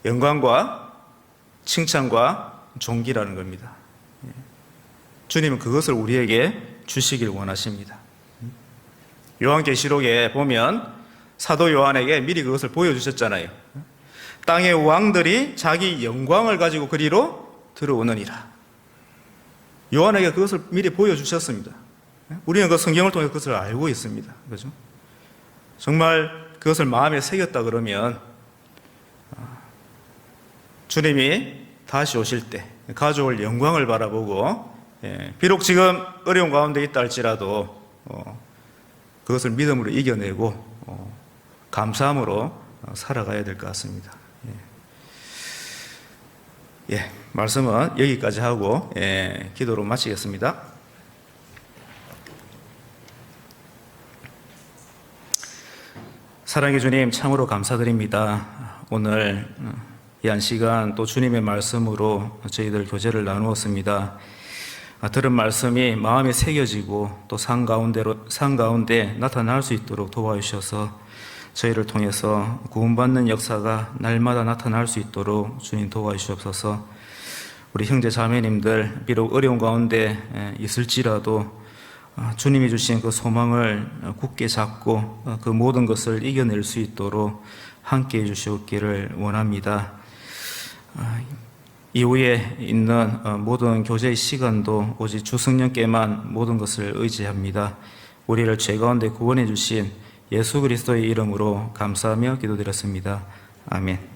영광과 칭찬과 존귀라는 겁니다. 주님은 그것을 우리에게 주시길 원하십니다. 요한계시록에 보면 사도 요한에게 미리 그것을 보여주셨잖아요. 땅의 왕들이 자기 영광을 가지고 그리로 들어오느니라. 요한에게 그것을 미리 보여주셨습니다. 우리는 그 성경을 통해 그것을 알고 있습니다. 그죠? 정말 그것을 마음에 새겼다 그러면 주님이 다시 오실 때 가져올 영광을 바라보고 비록 지금 어려운 가운데 있다 할지라도 그것을 믿음으로 이겨내고 감사함으로 살아가야 될 것 같습니다. 말씀은 여기까지 하고 기도로 마치겠습니다. 사랑의 주님, 참으로 감사드립니다. 오늘 이 한 시간 또 주님의 말씀으로 저희들 교제를 나누었습니다. 들은 말씀이 마음에 새겨지고 또 삶 가운데 나타날 수 있도록 도와주셔서 저희를 통해서 구원받는 역사가 날마다 나타날 수 있도록 주님 도와주시옵소서. 우리 형제 자매님들 비록 어려운 가운데 있을지라도 주님이 주신 그 소망을 굳게 잡고 그 모든 것을 이겨낼 수 있도록 함께 해주시옵기를 원합니다. 이후에 있는 모든 교제의 시간도 오직 주 성령께만 모든 것을 의지합니다. 우리를 죄 가운데 구원해 주신 예수 그리스도의 이름으로 감사하며 기도드렸습니다. 아멘.